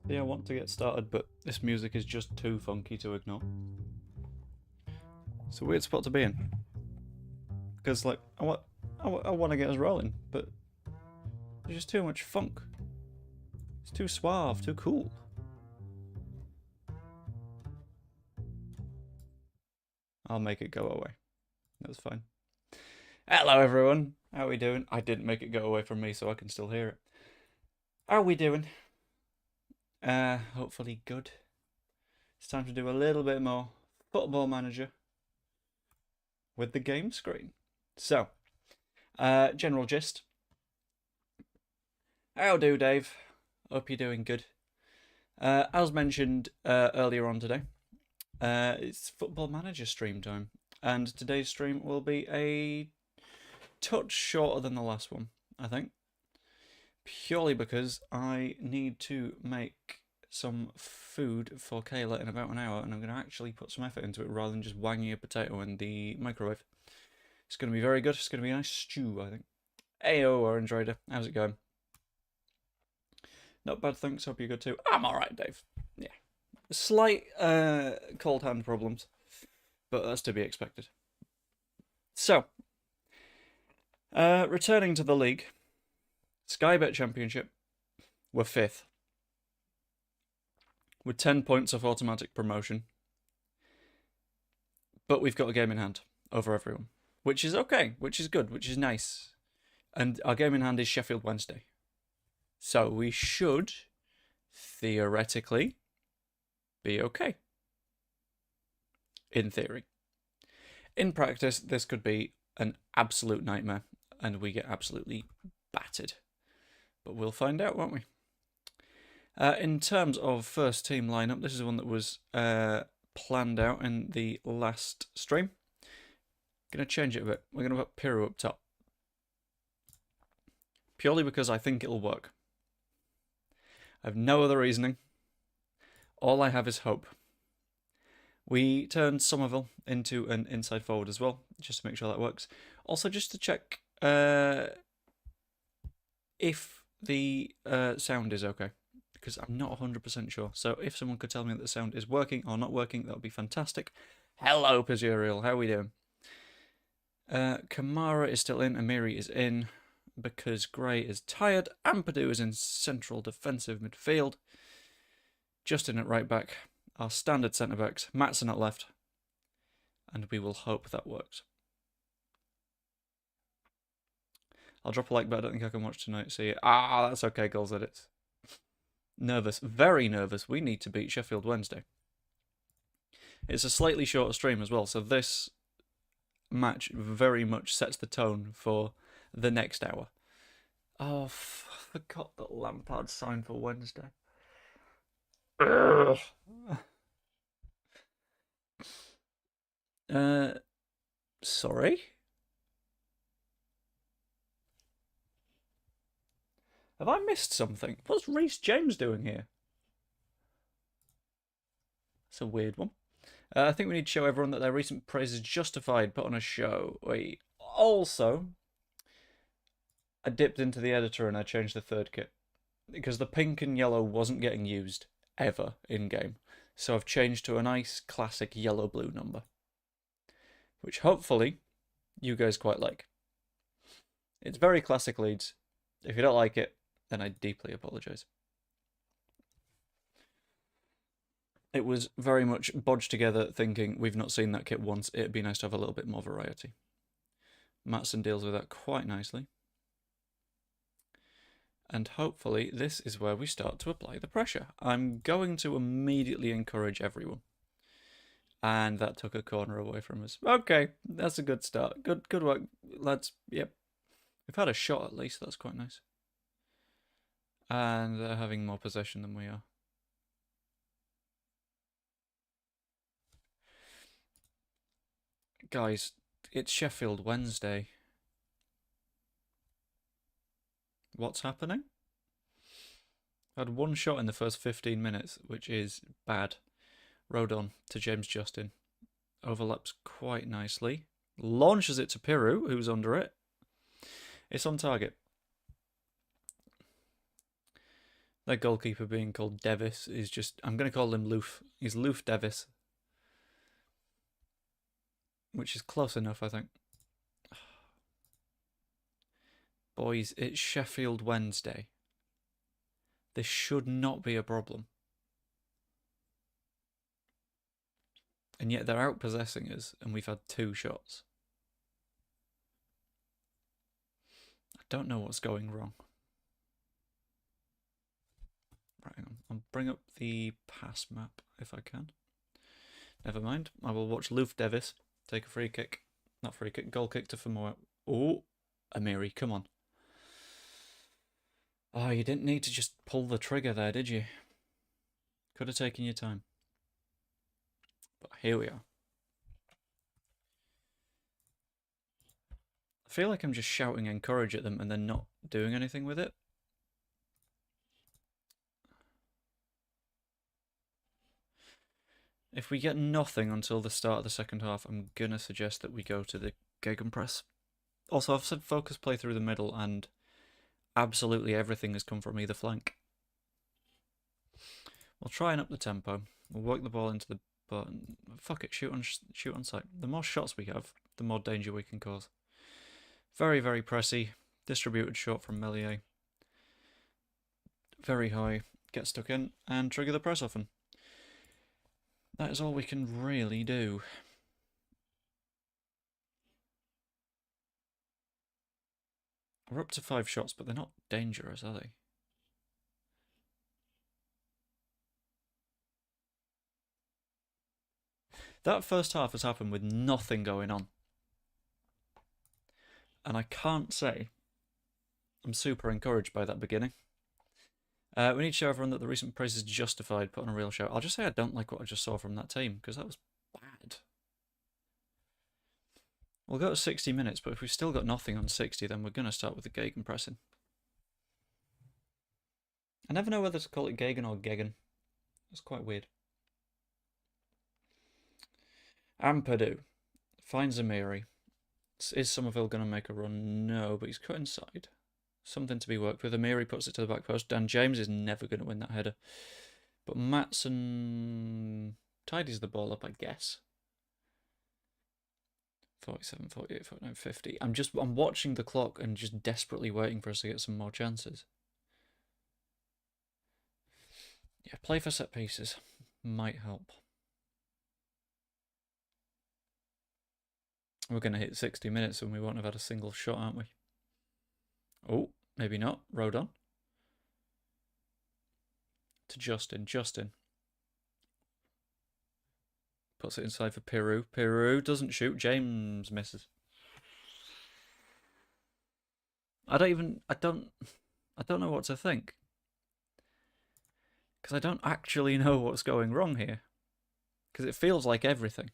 Yeah, I want to get started, but this music is just too funky to ignore. It's a weird spot to be in. Because, like, I want to get us rolling, but there's just too much funk. It's too suave, too cool. I'll make it go away. That's fine. Hello, everyone. How are we doing? I didn't make it go away from me, so I can still hear it. How are we doing? Hopefully good. It's time to do a little bit more Football Manager with the game screen. So, general gist. How do, Dave? Hope you're doing good. As mentioned earlier on today, it's Football Manager stream time, and today's stream will be a touch shorter than the last one, I think, purely because I need to make some food for Kayla in about an hour, and I'm going to actually put some effort into it rather than just wanging a potato in the microwave. It's going to be very good. It's going to be a nice stew, I think. Ayo, Orange Raider. How's it going? Not bad, thanks. Hope you're good too. I'm alright, Dave. Yeah. Slight cold hand problems, but that's to be expected. So, returning to the league, Sky Bet Championship, we're 5th. With 10 points off automatic promotion. But we've got a game in hand over everyone, which is okay, which is good, which is nice. And our game in hand is Sheffield Wednesday. So we should, theoretically, be okay. In theory. In practice, this could be an absolute nightmare, and we get absolutely battered. But we'll find out, won't we? In terms of first team lineup, this is one that was planned out in the last stream. Going to change it a bit. We're going to put Piru up top. Purely because I think it'll work. I have no other reasoning. All I have is hope. We turned Somerville into an inside forward as well, just to make sure that works. Also, just to check if the sound is okay, because I'm not 100% sure. So if someone could tell me that the sound is working or not working, that would be fantastic. Hello, Pazuriel. How are we doing? Kamara is still in. Amiri is in because Gray is tired. Ampadu is in central defensive midfield. Justin at right back. Our standard centre-backs. Matson at left. And we will hope that works. I'll drop a like, but I don't think I can watch tonight. See, that's okay, Goals Edits. Nervous. Very nervous. We need to beat Sheffield Wednesday. It's a slightly shorter stream as well, so this match very much sets the tone for the next hour. Oh, I forgot that Lampard signed for Wednesday. Sorry? Have I missed something? What's Reece James doing here? That's a weird one. I think we need to show everyone that their recent praise is justified. Put on a show. Wait. Also, I dipped into the editor and I changed the third kit because the pink and yellow wasn't getting used ever in game. So I've changed to a nice classic yellow-blue number, which hopefully you guys quite like. It's very classic Leeds. If you don't like it, then I deeply apologise. It was very much bodged together thinking we've not seen that kit once. It'd be nice to have a little bit more variety. Matson deals with that quite nicely. And hopefully this is where we start to apply the pressure. I'm going to immediately encourage everyone. And that took a corner away from us. Okay, that's a good start. Good work, lads. Yep. We've had a shot at least. That's quite nice. And they're having more possession than we are. Guys, it's Sheffield Wednesday. What's happening? I had one shot in the first 15 minutes, which is bad. Rodon to James Justin. Overlaps quite nicely. Launches it to Piru, who's under it. It's on target. Their goalkeeper being called Devis is just... I'm going to call him Loof. He's Loof Devis. Which is close enough, I think. Boys, it's Sheffield Wednesday. This should not be a problem. And yet they're outpossessing us, and we've had 2 shots. I don't know what's going wrong. Right, hang on. I'll bring up the pass map if I can. Never mind. I will watch Loof Devis take a free kick. Not free kick, goal kick to Famoa. Oh, Amiri, come on. Oh, you didn't need to just pull the trigger there, did you? Could have taken your time. But here we are. I feel like I'm just shouting encourage at them and then not doing anything with it. If we get nothing until the start of the second half, I'm going to suggest that we go to the gegenpress. Also, I've said focus play through the middle, and absolutely everything has come from either flank. We'll try and up the tempo. We'll work the ball into the button. Fuck it, shoot on sight. The more shots we have, the more danger we can cause. Very, very pressy. Distributed shot from Melier. Very high. Get stuck in and trigger the press often. That is all we can really do. We're up to 5 shots, but they're not dangerous, are they? That first half has happened with nothing going on. And I can't say I'm super encouraged by that beginning. We need to show everyone that the recent praise is justified, put on a real show. I'll just say I don't like what I just saw from that team, because that was bad. We'll go to 60 minutes, but if we've still got nothing on 60, then we're going to start with the gegenpressing. I never know whether to call it Gegen or Gegen. It's quite weird. Ampadu finds Amiri. Is Somerville going to make a run? No, but he's cut inside. Something to be worked with. Amiri puts it to the back post. Dan James is never going to win that header. But Matson tidies the ball up, I guess. 47, 48, 49, 50. I'm watching the clock and just desperately waiting for us to get some more chances. Yeah, play for set pieces might help. We're going to hit 60 minutes and we won't have had a single shot, aren't we? Oh, maybe not. Rodon. To Justin. Justin. Puts it inside for Peru. Peru doesn't shoot. James misses. I don't know what to think. Because I don't actually know what's going wrong here. Because it feels like everything.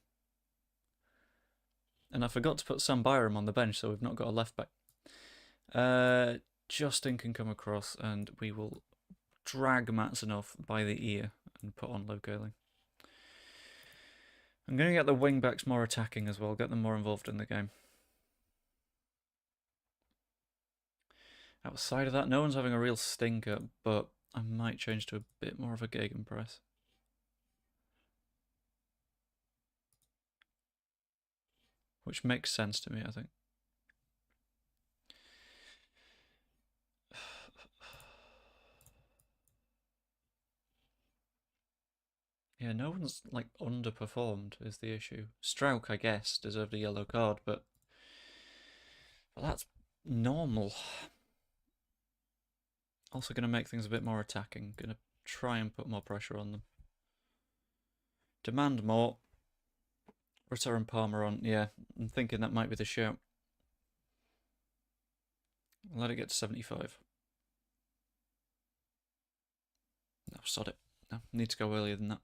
And I forgot to put Sam Byram on the bench, so we've not got a left back. Justin can come across, and we will drag Matson off by the ear and put on Luke Ayling. I'm going to get the wing backs more attacking as well, get them more involved in the game. Outside of that, no one's having a real stinker, but I might change to a bit more of a gegenpress. Which makes sense to me, I think. Yeah, no one's, like, underperformed is the issue. Strauch, I guess, deserved a yellow card, but that's normal. Also going to make things a bit more attacking. Going to try and put more pressure on them. Demand more. Ritter and Palmer on. Yeah, I'm thinking that might be the shout. Let it get to 75. No, sod it. No, need to go earlier than that.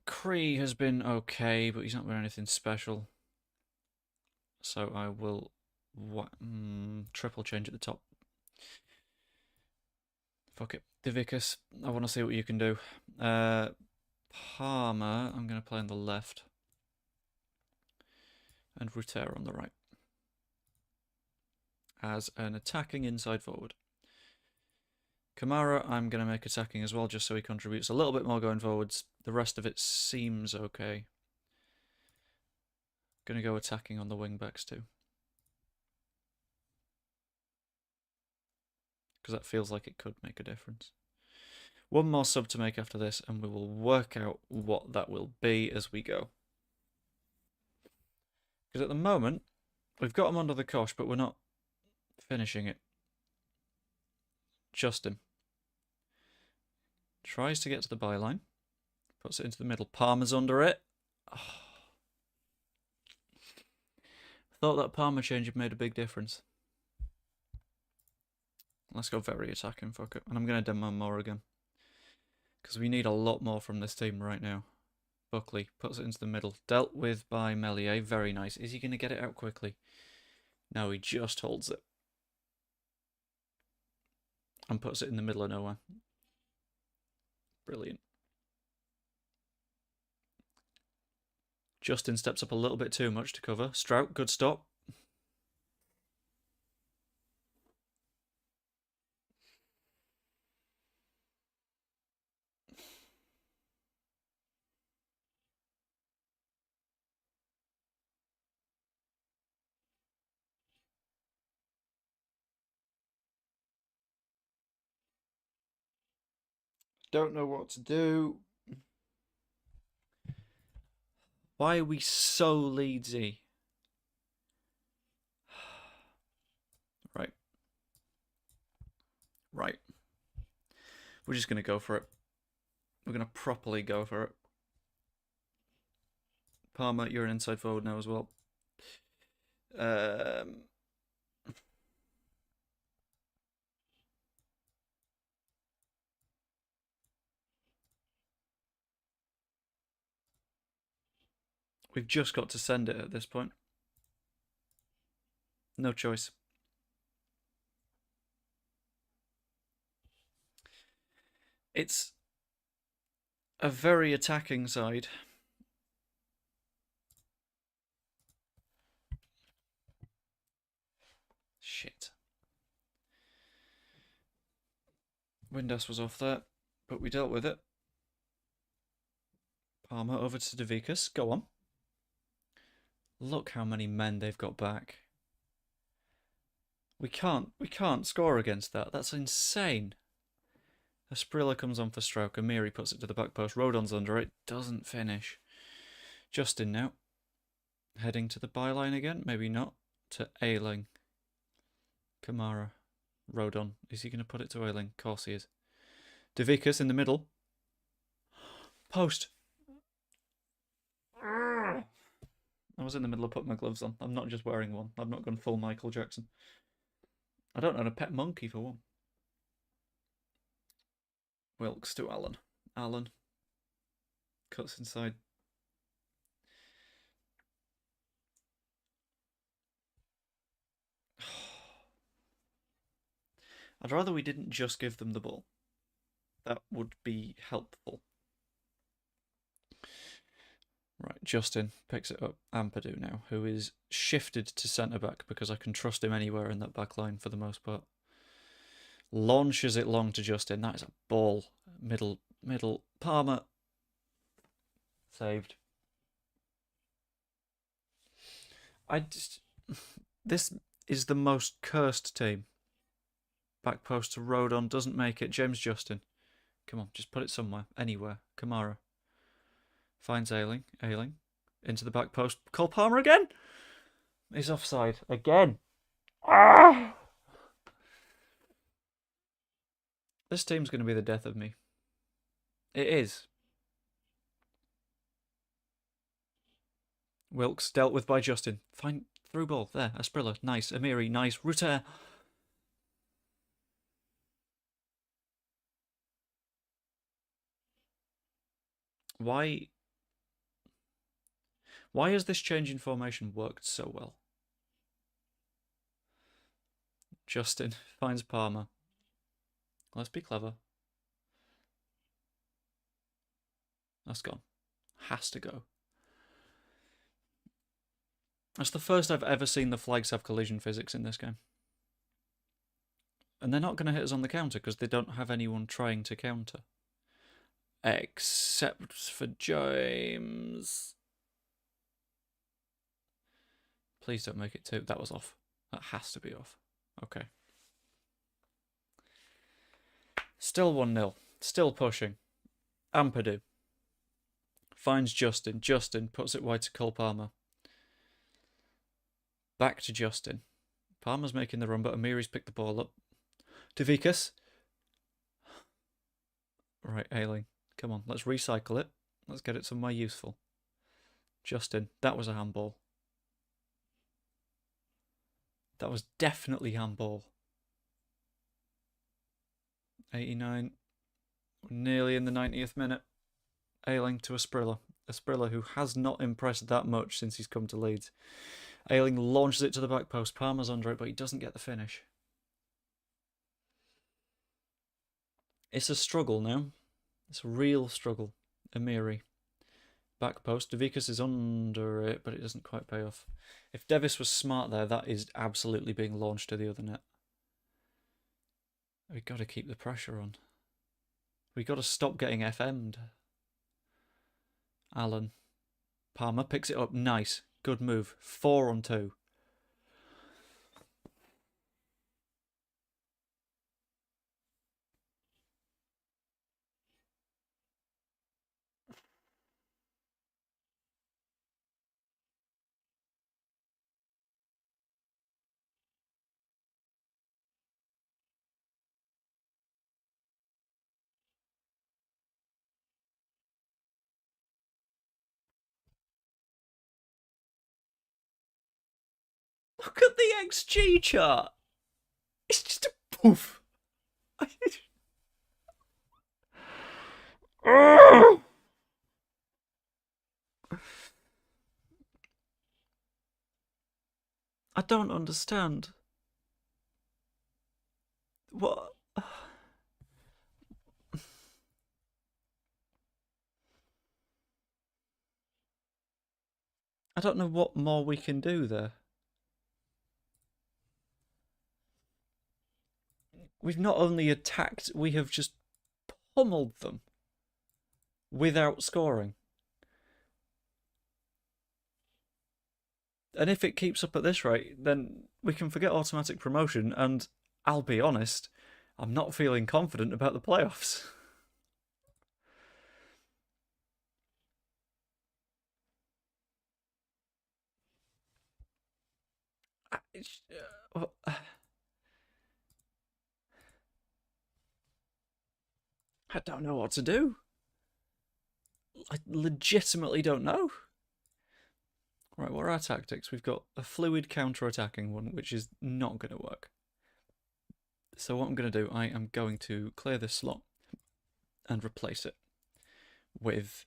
Cree has been okay, but he's not been anything special. So I will triple change at the top. Fuck it. Divicus, I want to see what you can do. Palmer, I'm going to play on the left. And Ruter on the right. As an attacking inside forward. Kamara, I'm going to make attacking as well, just so he contributes a little bit more going forwards. The rest of it seems okay. Going to go attacking on the wing backs too. Because that feels like it could make a difference. One more sub to make after this, and we will work out what that will be as we go. Because at the moment, we've got him under the cosh, but we're not finishing it. Justin tries to get to the byline, puts it into the middle. Palmer's under it. Oh. Thought that Palmer change had made a big difference. Let's go very attacking, fuck it. And I'm going to demand more again. Because we need a lot more from this team right now. Buckley puts it into the middle. Dealt with by Melier. Very nice. Is he going to get it out quickly? No, he just holds it. And puts it in the middle of nowhere. Brilliant. Justin steps up a little bit too much to cover. Strout, good stop. Don't know what to do. Why are we so Leedsy? Right. Right. We're just going to go for it. We're going to properly go for it. Palmer, you're an inside forward now as well. We've just got to send it at this point. No choice. It's a very attacking side. Shit. Windass was off there, but we dealt with it. Palmer over to Devicus. Go on. Look how many men they've got back. We can't score against that. That's insane. Asprilla comes on for Stroke. Amiri puts it to the back post. Rodon's under it. Doesn't finish. Justin now. Heading to the byline again. Maybe not. To Ailing. Kamara. Rodon. Is he going to put it to Ailing? Of course he is. Devicus in the middle. Post. I was in the middle of putting my gloves on. I'm not just wearing one. I've not gone full Michael Jackson. I don't know how to pet monkey for one. Wilkes to Allen. Allen cuts inside. I'd rather we didn't just give them the ball. That would be helpful. Right, Justin picks it up. Ampadu now, who is shifted to centre-back because I can trust him anywhere in that back line for the most part. Launches it long to Justin. That is a ball. Middle. Palmer. Saved. This is the most cursed team. Back post to Rodon. Doesn't make it. James Justin. Come on, just put it somewhere. Anywhere. Kamara. Finds Ailing. Into the back post. Cole Palmer again? He's offside. Again. Ah! This team's going to be the death of me. It is. Wilkes dealt with by Justin. Fine. Through ball. There. Asprilla. Nice. Amiri. Nice. Rutter. Why has this change in formation worked so well? Justin finds Palmer. Let's be clever. That's gone. Has to go. That's the first I've ever seen the flags have collision physics in this game. And they're not going to hit us on the counter because they don't have anyone trying to counter. Except for James. Please don't make it 2. That was off. That has to be off. Okay. Still 1-0. Still pushing. Ampadu finds Justin. Justin puts it wide to Cole Palmer. Back to Justin. Palmer's making the run, but Amiri's picked the ball up. To Vikas. Right, Ailing. Come on, let's recycle it. Let's get it somewhere useful. Justin, that was a handball. That was definitely handball. 89. Nearly in the 90th minute. Ailing to Asprilla. Asprilla, who has not impressed that much since he's come to Leeds. Ailing launches it to the back post. Palmer's under it, but he doesn't get the finish. It's a struggle now. It's a real struggle. Amiri. Back post. Devikas is under it, but it doesn't quite pay off. If Devis was smart there, that is absolutely being launched to the other net. We've got to keep the pressure on. We've got to stop getting FM'd. Allen. Palmer picks it up. Nice. Good move. 4-on-2. Look at the XG chart. It's just a poof. I don't understand. What? I don't know what more we can do there. We've not only attacked, we have just pummeled them without scoring. And if it keeps up at this rate, then we can forget automatic promotion, and I'll be honest, I'm not feeling confident about the playoffs. I don't know what to do. I legitimately don't know. Right, what are our tactics? We've got a fluid counter-attacking one, which is not going to work. So what I'm going to do, I am going to clear this slot and replace it with...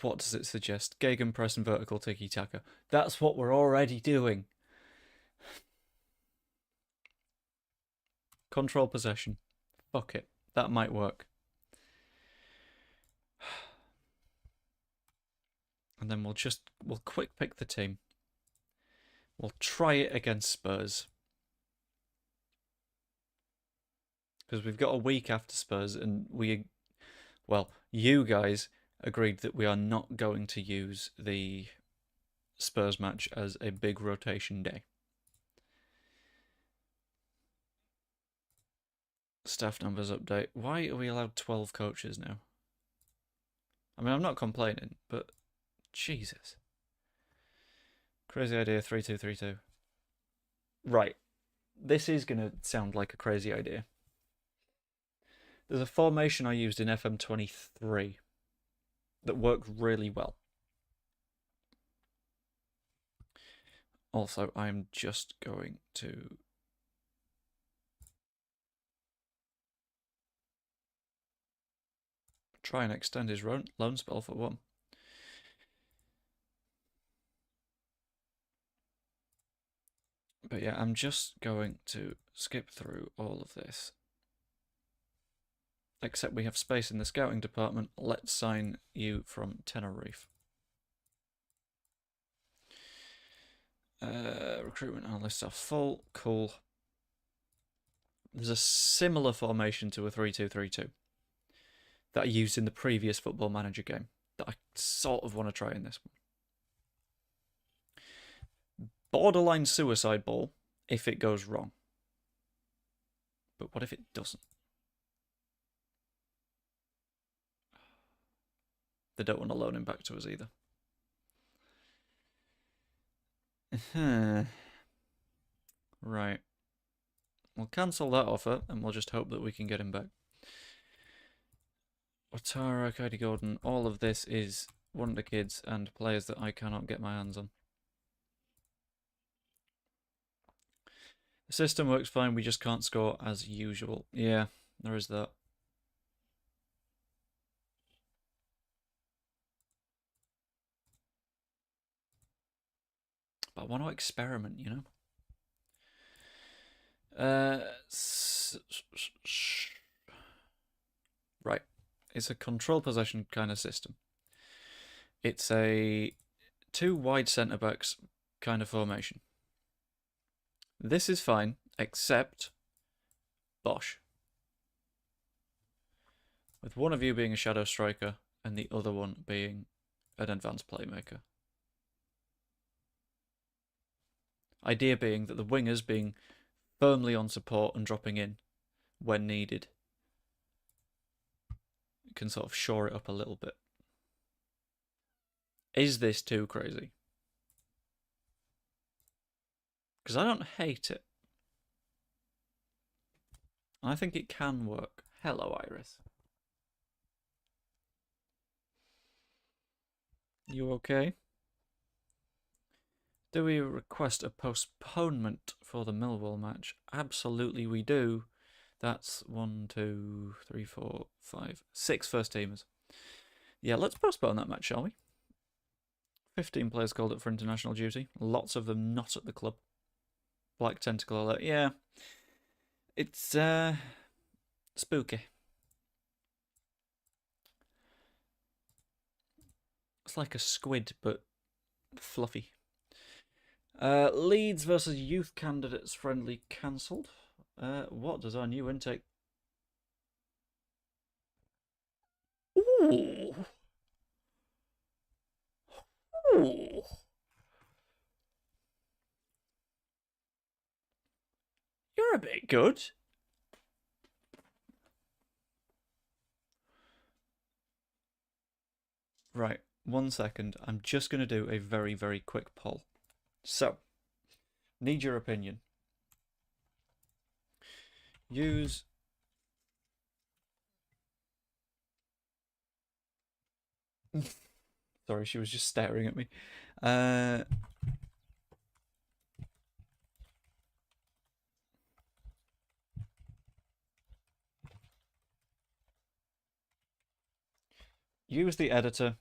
What does it suggest? Gegenpress and vertical tiki-taka. That's what we're already doing. Control possession. Fuck it. That might work. And then we'll quick pick the team. We'll try it against Spurs. Because we've got a week after Spurs, and you guys agreed that we are not going to use the Spurs match as a big rotation day. Staff numbers update. Why are we allowed 12 coaches now? I mean, I'm not complaining, but Jesus. Crazy idea 3232. Right. This is going to sound like a crazy idea. There's a formation I used in FM23 that worked really well. Also, I'm just going to try and extend his loan spell for 1. But yeah, I'm just going to skip through all of this. Except we have space in the scouting department. Let's sign you from Tenerife. Recruitment analysts are full. Cool. there's a similar formation to a 3-2-3-2 that I used in the previous Football Manager game that I sort of want to try in this one. Borderline suicide ball if it goes wrong. But what if it doesn't? They don't want to loan him back to us either. Right. We'll cancel that offer and we'll just hope that we can get him back. Ouattara, Cody Gordon, all of this is wonder kids and players that I cannot get my hands on. The system works fine, we just can't score as usual. Yeah, there is that. But I want to experiment, you know? Right. It's a control possession kind of system. It's a 2 wide centre-backs kind of formation. This is fine, except Bosch. With one of you being a shadow striker and the other one being an advanced playmaker. Idea being that the wingers being firmly on support and dropping in when needed. You can sort of shore it up a little bit. Is this too crazy? Because I don't hate it. I think it can work. Hello, Iris. You okay? Do we request a postponement for the Millwall match? Absolutely we do. That's 1, 2, 3, 4, 5, 6 first teamers. Yeah, let's postpone that match, shall we? 15 players called up for international duty. Lots of them not at the club. Black Tentacle alert. Yeah. It's spooky. It's like a squid, but fluffy. Leeds versus youth candidates friendly cancelled. What does our new intake? Ooh. Ooh. You're a bit good. Right, 1 second. I'm just going to do a very, very quick poll. So, need your opinion. Use... Sorry, she was just staring at me. Use the editor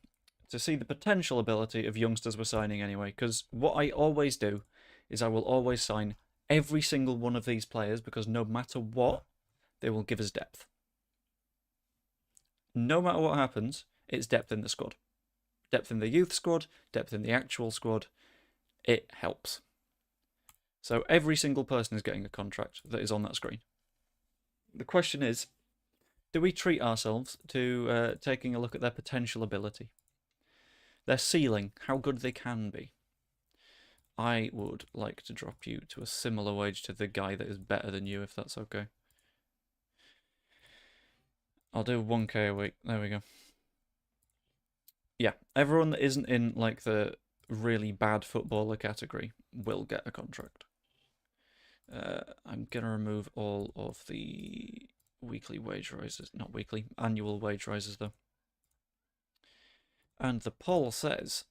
to see the potential ability of youngsters we're signing anyway, because what I always do is I will always sign every single one of these players, because no matter what, they will give us depth. No matter what happens, it's depth in the squad. Depth in the youth squad, depth in the actual squad. It helps. So every single person is getting a contract that is on that screen. The question is, do we treat ourselves to taking a look at their potential ability? Their ceiling, how good they can be. I would like to drop you to a similar wage to the guy that is better than you, if that's okay. I'll do 1k a week. There we go. Yeah, everyone that isn't in like the really bad footballer category will get a contract. I'm going to remove all of the weekly wage rises. Not weekly, annual wage rises though. And the poll says...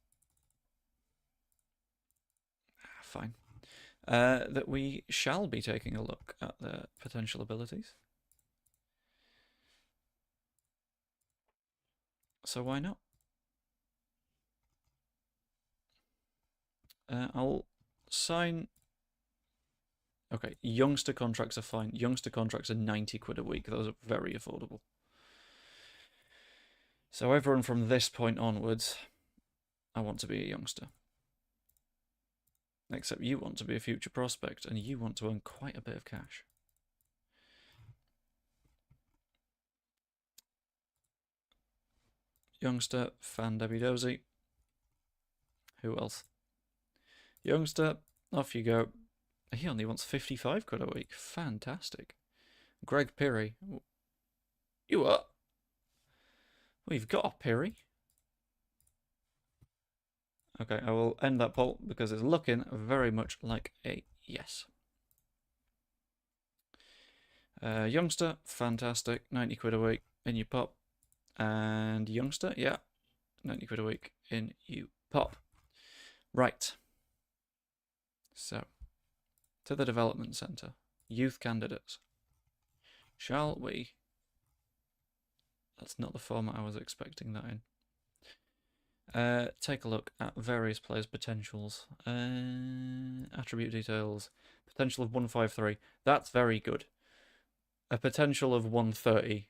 Fine. That we shall be taking a look at their potential abilities. So why not? I'll sign... Okay, youngster contracts are fine. Youngster contracts are 90 quid a week. Those are very affordable. So everyone from this point onwards, I want to be a youngster. Except you want to be a future prospect, and you want to earn quite a bit of cash. Youngster, Fan Debbie Dozy. Who else? Youngster, off you go. He only wants 55 quid a week. Fantastic. Greg Pirry. You what? We've got a Pirry. Okay, I will end that poll because it's looking very much like a yes. Youngster, fantastic. 90 quid a week in you pop. And Youngster, yeah. 90 quid a week in you pop. Right. So, to the development centre. Youth candidates. Shall we? That's not the format I was expecting that in. Take a look at various players' potentials. Attribute details. Potential of 153. That's very good. A potential of 130,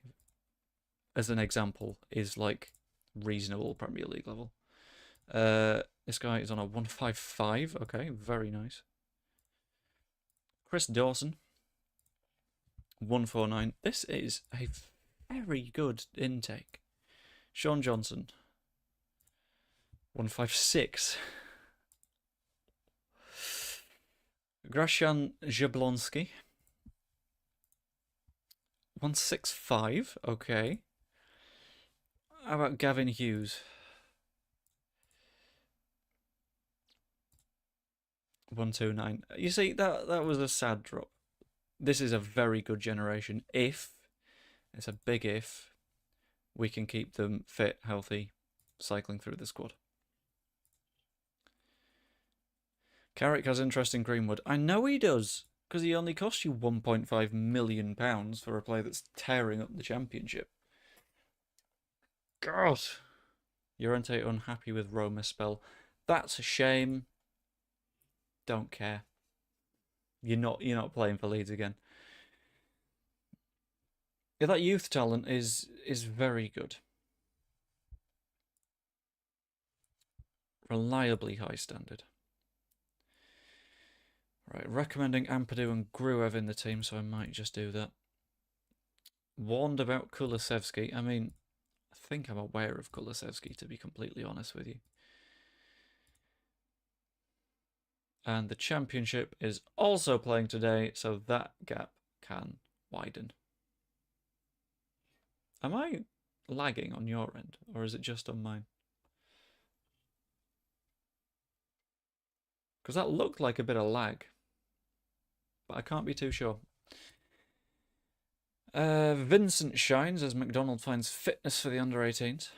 as an example, is like reasonable Premier League level. This guy is on a 155. Okay, very nice. Chris Dawson. 149. This is a very good intake. Sean Johnson. 156. Grashan Jablonski. 165. Okay. How about Gavin Hughes? 129. You see, that was a sad drop. This is a very good generation. If, it's a big if, we can keep them fit, healthy, cycling through the squad. Carrick has interest in Greenwood. I know he does, because he only cost you £1.5 million for a player that's tearing up the Championship. God. Llorente unhappy with Roma spell. That's a shame. Don't care. You're not playing for Leeds again. Yeah, that youth talent is very good. Reliably high standard. Right, recommending Ampadu and Gruev in the team, so I might just do that. Warned about Kulusevski. I mean, I think I'm aware of Kulusevski, to be completely honest with you. And the Championship is also playing today, so that gap can widen. Am I lagging on your end, or is it just on mine? Because that looked like a bit of lag, but I can't be too sure. Vincent shines as McDonald finds fitness for the under-18s.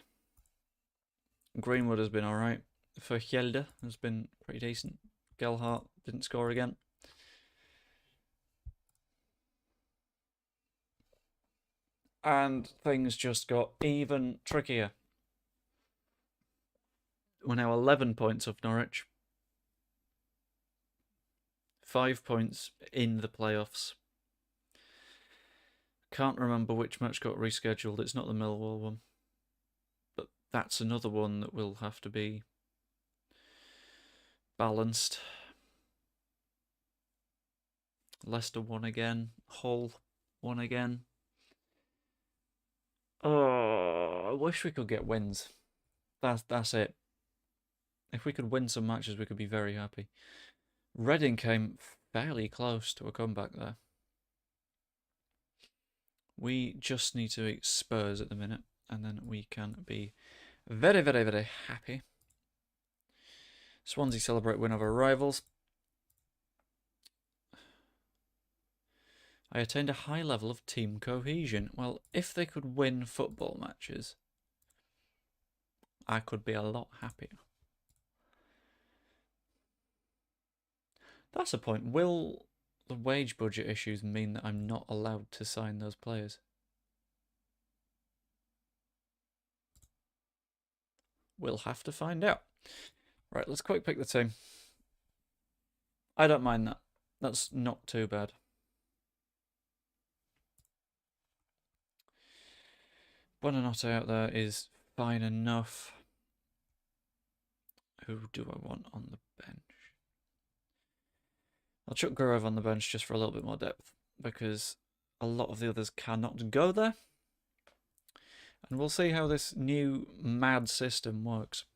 Greenwood has been alright. For Hjelde has been pretty decent. Gelhardt didn't score again. And things just got even trickier. We're now 11 points off Norwich. 5 points in the playoffs. Can't remember which match got rescheduled. It's not the Millwall one. But that's another one that will have to be balanced. Leicester won again. Hull won again. Oh, I wish we could get wins. That's it. If we could win some matches, we could be very happy. Reading came fairly close to a comeback there. We just need to beat Spurs at the minute, and then we can be very, very, very happy. Swansea celebrate win over rivals. I attained a high level of team cohesion. Well, if they could win football matches, I could be a lot happier. That's a point. Will the wage budget issues mean that I'm not allowed to sign those players? We'll have to find out. Right, let's quick pick the team. I don't mind that. That's not too bad. Buonanotte out there is fine enough. Who do I want on the bench? I'll chuck Gruev on the bench just for a little bit more depth, because a lot of the others cannot go there. And we'll see how this new mad system works.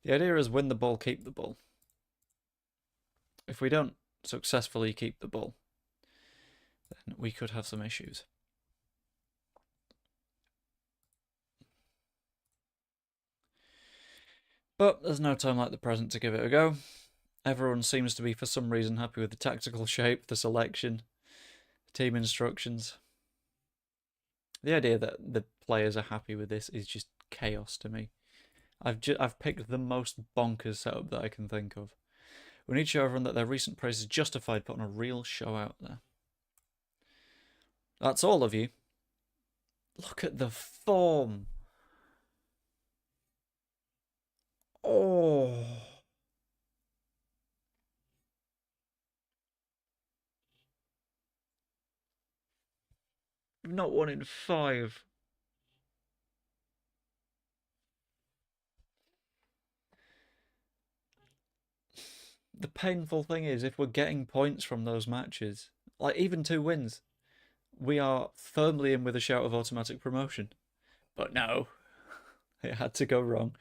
The idea is win the ball, keep the ball. If we don't successfully keep the ball, then we could have some issues. But there's no time like the present to give it a go. Everyone seems to be, for some reason, happy with the tactical shape, the selection, team instructions. The idea that the players are happy with this is just chaos to me. I've picked the most bonkers setup that I can think of. We need to show everyone that their recent praise is justified, putting a real show out there. That's all of you. Look at the form. Oh. Not 1 in 5. The painful thing is, if we're getting points from those matches, like even 2 wins, we are firmly in with a shout of automatic promotion. But no, it had to go wrong.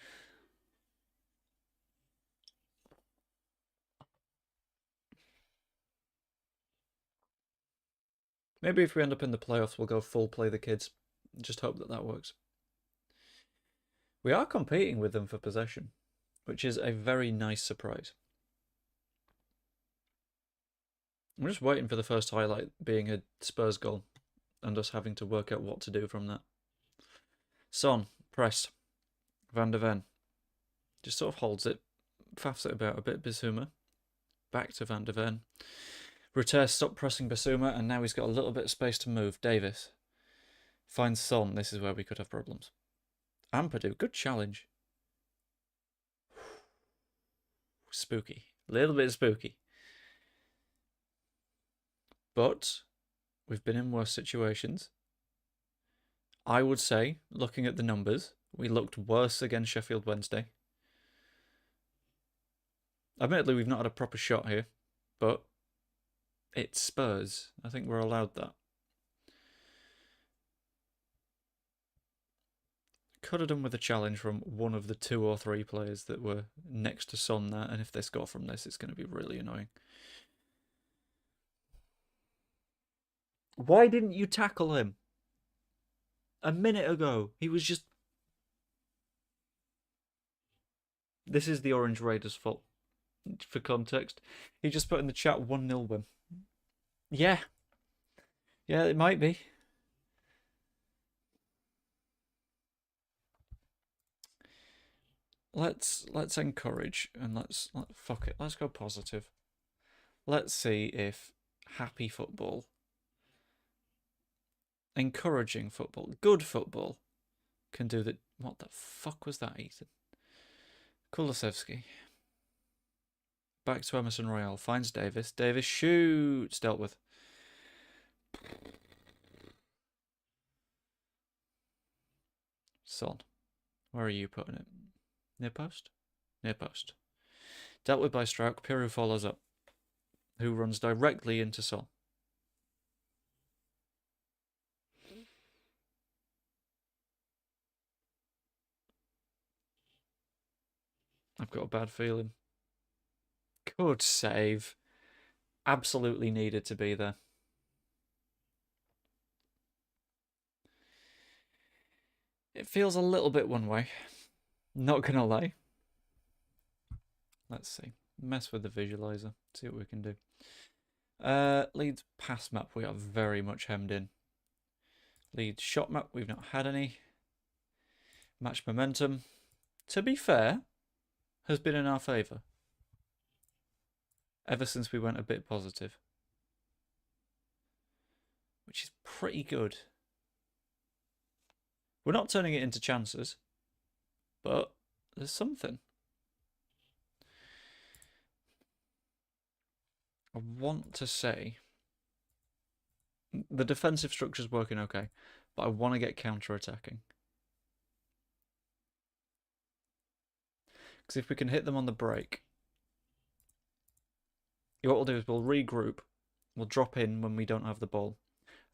Maybe if we end up in the playoffs, we'll go full play the kids. Just hope that that works. We are competing with them for possession, which is a very nice surprise. I'm just waiting for the first highlight being a Spurs goal and us having to work out what to do from that. Son, press. Van der Ven. Just sort of holds it, faffs it about a bit. Bissouma. Back to Van der Ven. Rutter stopped pressing Bissouma, and now he's got a little bit of space to move. Davis finds Son. This is where we could have problems. Ampadu, good challenge. Spooky. A little bit spooky. But we've been in worse situations. I would say, looking at the numbers, we looked worse against Sheffield Wednesday. Admittedly, we've not had a proper shot here, but it's Spurs. I think we're allowed that. Could have done with a challenge from one of the 2 or 3 players that were next to Son there, and if they score from this, it's going to be really annoying. Why didn't you tackle him? A minute ago, he was just... This is the Orange Raiders' fault, for context. He just put in the chat 1-0 win. Yeah. Yeah, it might be. Let's encourage, and fuck it. Let's go positive. Let's see if happy football, encouraging football, good football can do that. What the fuck was that, Ethan? Kulusevski. Back to Emerson Royale. Finds Davis. Davis shoots. Dealt with. Son. Where are you putting it? Near post? Near post. Dealt with by Strauch. Piru follows up. Who runs directly into Son. I've got a bad feeling. Good save. Absolutely needed to be there. It feels a little bit one way. Not gonna lie. Let's see. Mess with the visualizer. See what we can do. Leeds pass map. We are very much hemmed in. Leeds shot map. We've not had any. Match momentum. To be fair, has been in our favour. Ever since we went a bit positive. Which is pretty good. We're not turning it into chances, but there's something. I want to say the defensive structure's working okay, but I want to get counter-attacking. Because if we can hit them on the break, what we'll do is we'll regroup, we'll drop in when we don't have the ball,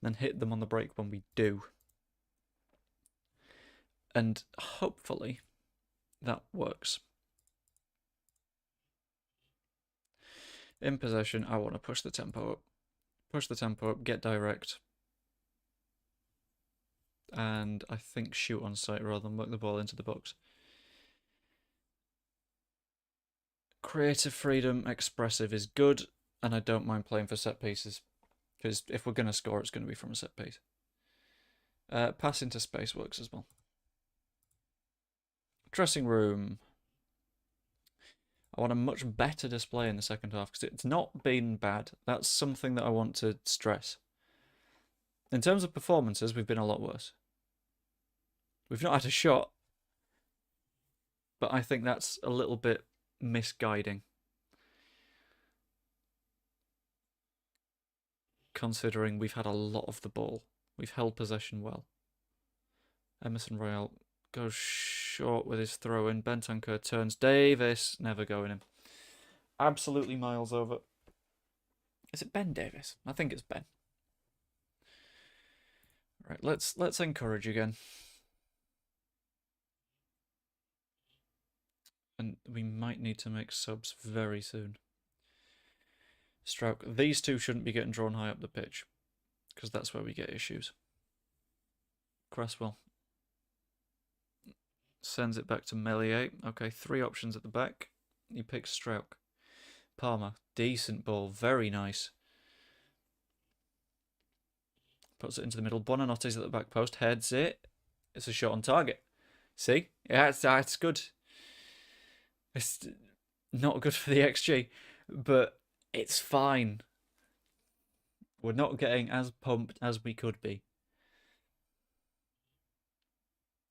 and then hit them on the break when we do. And hopefully that works. In possession, I want to push the tempo up. Push the tempo up, get direct. And I think shoot on sight rather than work the ball into the box. Creative freedom, expressive is good, and I don't mind playing for set pieces. Because if we're going to score, it's going to be from a set piece. Pass into space works as well. Dressing room. I want a much better display in the second half because it's not been bad. That's something that I want to stress. In terms of performances, we've been a lot worse. We've not had a shot, but I think that's a little bit misguiding. Considering we've had a lot of the ball. We've held possession well. Emerson Royale goes short with his throw-in. Bentancur turns. Davis, never going in. Absolutely miles over. Is it Ben Davis? I think it's Ben. Right, let's encourage again. And we might need to make subs very soon. Stroke. These two shouldn't be getting drawn high up the pitch, because that's where we get issues. Cresswell sends it back to Melier. Okay, 3 options at the back. He picks Strauch. Palmer, decent ball, very nice. Puts it into the middle. Buonanotti's at the back post, heads it. It's a shot on target. See? Yeah, it's good. It's not good for the XG, but it's fine. We're not getting as pumped as we could be.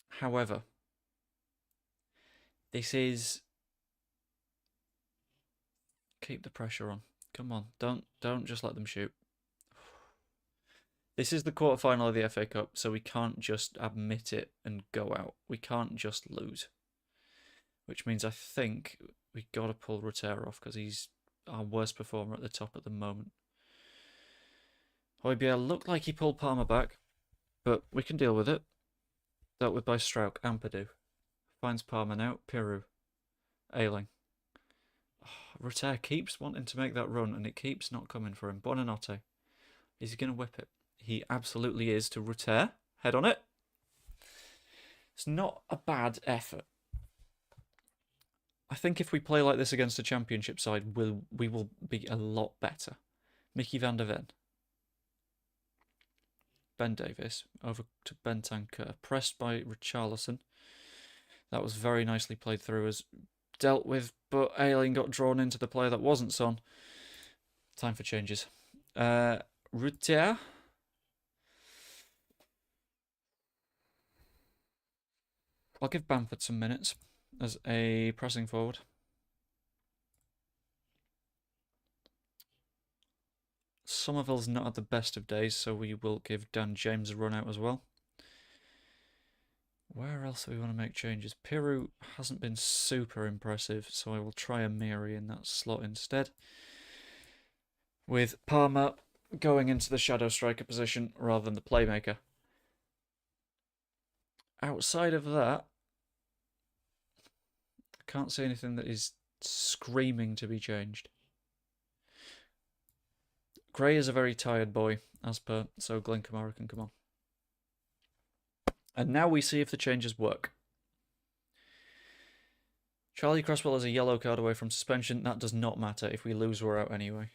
However, this is... Keep the pressure on. Come on, don't just let them shoot. This is the quarterfinal of the FA Cup, so we can't just admit it and go out. We can't just lose. Which means I think we got to pull Rotero off because he's our worst performer at the top at the moment. Højbjerg looked like he pulled Palmer back, but we can deal with it. Dealt with by Strauch. Ampadu finds Palmer now. Pirou. Ayling. Rotero keeps wanting to make that run and it keeps not coming for him. Buonanotte. Is he going to whip it? He absolutely is to Rotero. Head on it. It's not a bad effort. I think if we play like this against a championship side, we will be a lot better. Mickey van der Ven. Ben Davis over to Bentancur. Pressed by Richarlison. That was very nicely played through as dealt with, but Ayling got drawn into the player that wasn't Son. Time for changes. Rutter. I'll give Bamford some minutes as a pressing forward. Somerville's not at the best of days, so we will give Dan James a run out as well. Where else do we want to make changes? Pirou hasn't been super impressive, so I will try Amiri in that slot instead. With Palmer going into the shadow striker position rather than the playmaker. Outside of that, I can't see anything that is screaming to be changed. Gray is a very tired boy, as per, so Glenn Kamara can come on. And now we see if the changes work. Charlie Cresswell is a yellow card away from suspension. That does not matter. If we lose, we're out anyway.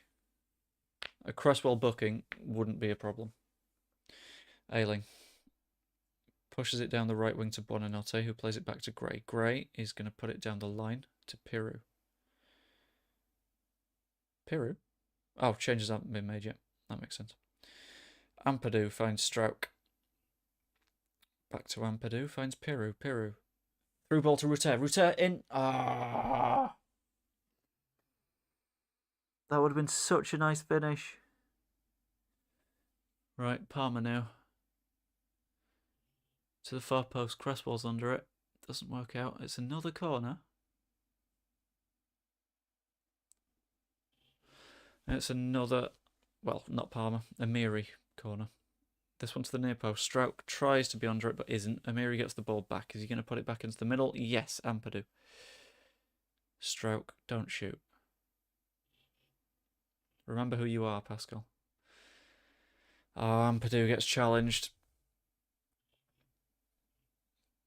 A Cresswell booking wouldn't be a problem. Ayling pushes it down the right wing to Buonanotte, who plays it back to Gray. Gray is going to put it down the line to Pirou. Pirou? Oh, changes haven't been made yet. That makes sense. Ampadu finds Strauch. Back to Ampadu, finds Pirou. Pirou. Through ball to Rutter. Rutter in. Ah! That would have been such a nice finish. Right, Palmer now. To the far post. Cresswell's under it. Doesn't work out. It's another corner. It's another, well, not Palmer, Amiri corner. This one to the near post. Strouk tries to be under it, but isn't. Amiri gets the ball back. Is he going to put it back into the middle? Yes, Ampadu. Strouk, don't shoot. Remember who you are, Pascal. Oh, Ampadu gets challenged.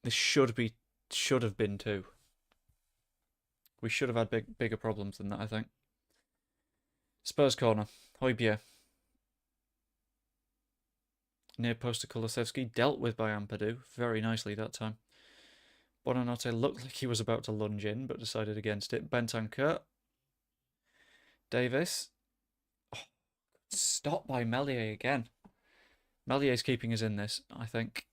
This should have been 2. We should have had bigger problems than that, I think. Spurs corner. Højbjerg. Near post to Kulusevski. Dealt with by Ampadu. Very nicely that time. Bonanotte looked like he was about to lunge in, but decided against it. Bentancur. Davis. Oh, stopped by Meslier again. Mellier's keeping us in this, I think.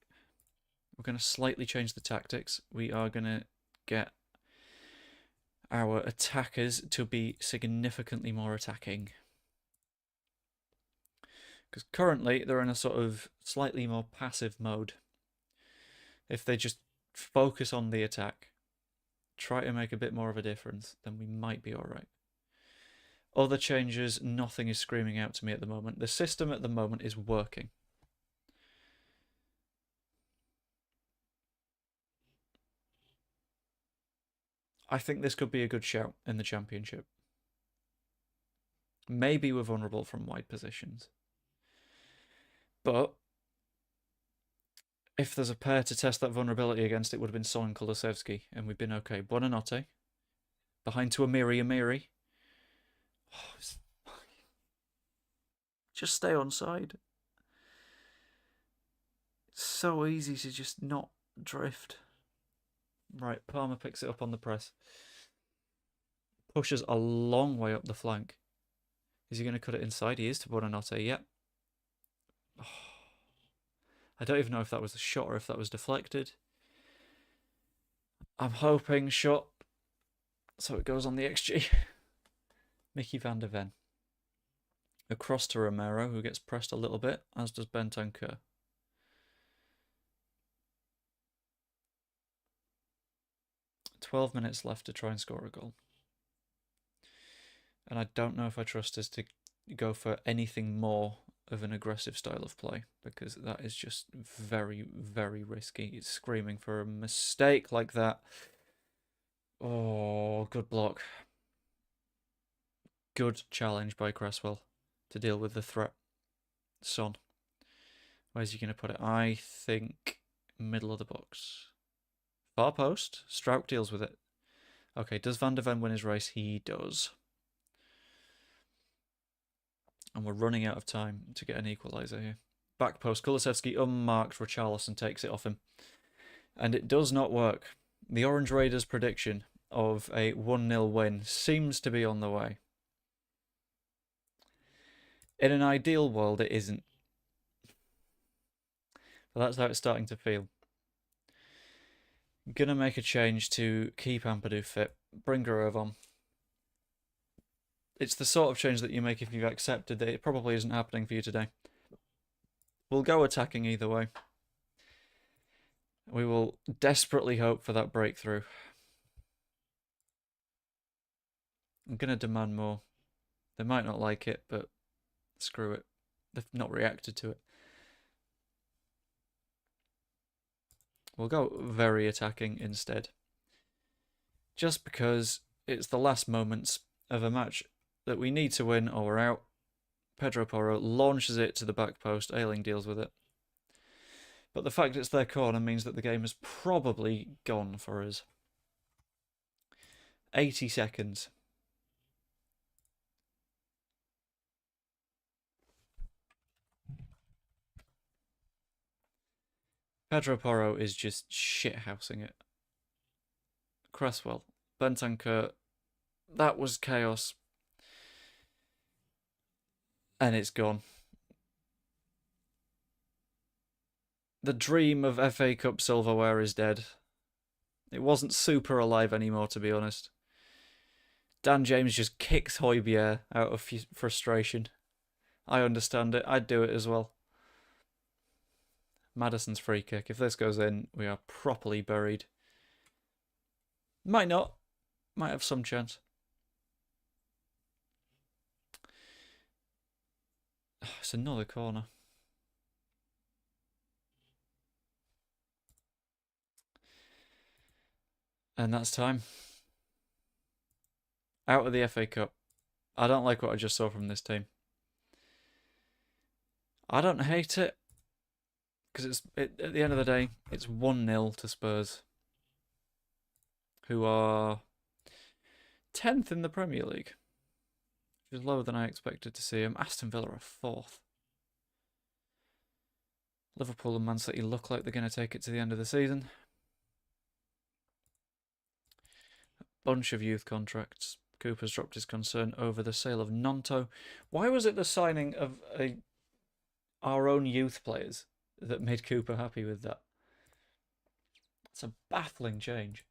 We're going to slightly change the tactics. We are going to get our attackers to be significantly more attacking. Because currently they're in a sort of slightly more passive mode. If they just focus on the attack, try to make a bit more of a difference, then we might be alright. Other changes, nothing is screaming out to me at the moment. The system at the moment is working. I think this could be a good shout in the Championship. Maybe we're vulnerable from wide positions. But if there's a pair to test that vulnerability against, it would have been Son and Kulusevski, and we've been okay. Bonanotte. Behind to Amiri. Oh, just stay on side. It's so easy to just not drift. Right, Palmer picks it up on the press. Pushes a long way up the flank. Is he going to cut it inside? He is to Bonanotte, yep. Oh. I don't even know if that was a shot or if that was deflected. I'm hoping shot. So it goes on the XG. Mickey van der Ven. Across to Romero, who gets pressed a little bit, as does Bentancur. $12 left to try and score a goal. And I don't know if I trust us to go for anything more of an aggressive style of play, because that is just very, very risky. It's screaming for a mistake like that. Oh, good block. Good challenge by Cresswell to deal with the threat. Son. Where's he going to put it? I think middle of the box. Far post. Strouk deals with it. Okay, does Van der Ven win his race? He does. And we're running out of time to get an equaliser here. Back post. Kulusevski unmarked. Richarlison takes it off him. And it does not work. The Orange Raiders' prediction of a 1-0 win seems to be on the way. In an ideal world, it isn't. But that's how it's starting to feel. I'm going to make a change to keep Ampadu fit. Bring Grove on. It's the sort of change that you make if you've accepted that it probably isn't happening for you today. We'll go attacking either way. We will desperately hope for that breakthrough. I'm going to demand more. They might not like it, but screw it. They've not reacted to it. We'll go very attacking instead. Just because it's the last moments of a match that we need to win or we're out. Pedro Porro launches it to the back post. Ayling deals with it. But the fact it's their corner means that the game is probably gone for us. 80 seconds. Pedro Porro is just shithousing it. Cresswell. Bentancur. That was chaos. And it's gone. The dream of FA Cup silverware is dead. It wasn't super alive anymore, to be honest. Dan James just kicks Højbjerg out of frustration. I understand it. I'd do it as well. Maddison's free kick. If this goes in, we are properly buried. Might not. Might have some chance. Oh, it's another corner. And that's time. Out of the FA Cup. I don't like what I just saw from this team. I don't hate it. Because at the end of the day, it's 1-0 to Spurs. Who are 10th in the Premier League. Which is lower than I expected to see them. Aston Villa are 4th. Liverpool and Man City look like they're going to take it to the end of the season. Bunch of youth contracts. Cooper's dropped his concern over the sale of Nonto. Why was it the signing of our own youth players that made Cooper happy with that? It's a baffling change.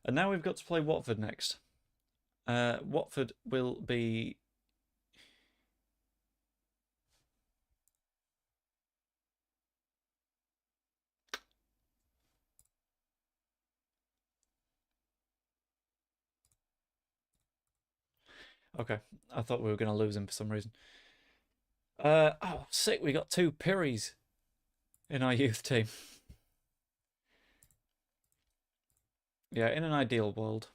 And now we've got to play Watford next. Watford will be... Okay, I thought we were going to lose him for some reason. Oh, sick, we got 2 Pirries in our youth team. Yeah, in an ideal world,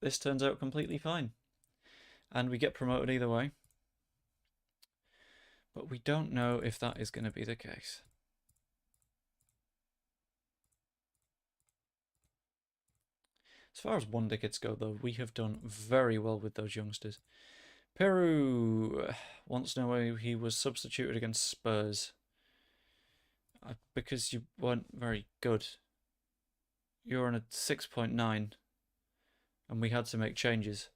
this turns out completely fine. And we get promoted either way. But we don't know if that is going to be the case. As far as wonder kids go, though, we have done very well with those youngsters. Peru wants to know why he was substituted against Spurs. Because you weren't very good. You're on a 6.9, and we had to make changes.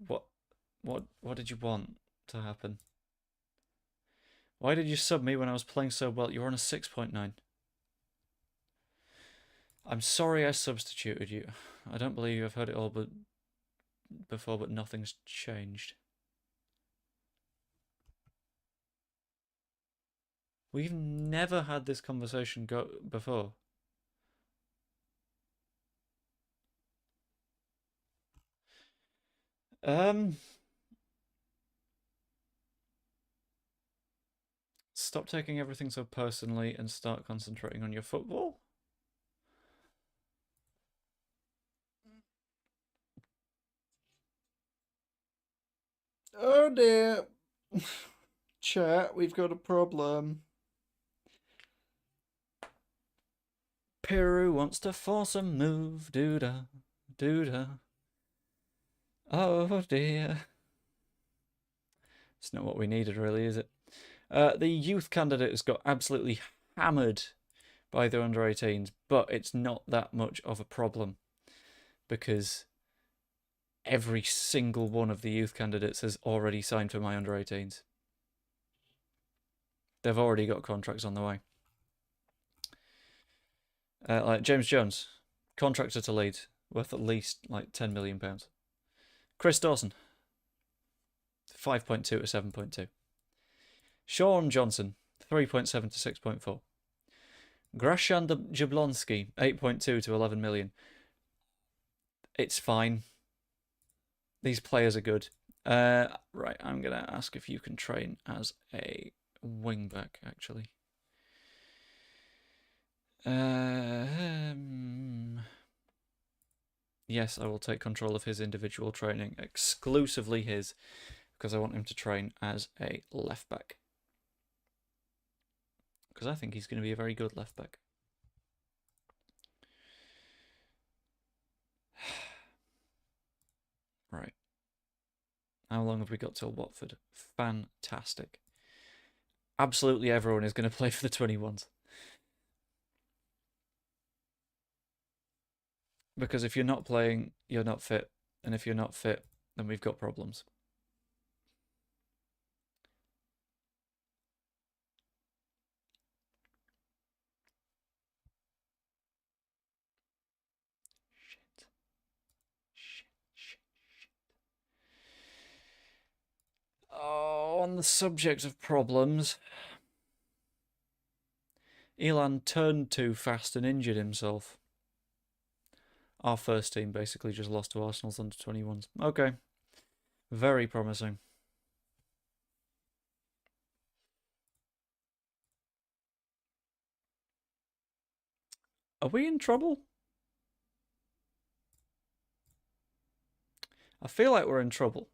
What did you want to happen? Why did you sub me when I was playing so well? You're on a 6.9. I'm sorry I substituted you. I don't believe I've heard it all before, but nothing's changed. We've never had this conversation before. Stop taking everything so personally and start concentrating on your football. Oh dear. Chat, we've got a problem. Peru wants to force a move. Doodah, doodah. Oh dear. It's not what we needed, really, is it? The youth candidate has got absolutely hammered by the under-18s, but it's not that much of a problem because every single one of the youth candidates has already signed for my under-18s. They've already got contracts on the way. Like James Jones, contractor to Leeds, worth at least like £10 million. Chris Dawson, 5.2 to 7.2. Sean Johnson, 3.7 to 6.4. Grashan Jablonski, 8.2 to 11 million. It's fine. These players are good. Right, I'm going to ask if you can train as a wing-back, actually. Yes, I will take control of his individual training, exclusively his, because I want him to train as a left-back. Because I think he's going to be a very good left-back. Right. How long have we got till Watford? Fantastic. Absolutely everyone is going to play for the 21s. Because if you're not playing, you're not fit. And if you're not fit, then we've got problems. Shit. Oh, on the subject of problems, Elan turned too fast and injured himself. Our first team basically just lost to Arsenal's under-21s. Okay. Very promising. Are we in trouble? I feel like we're in trouble.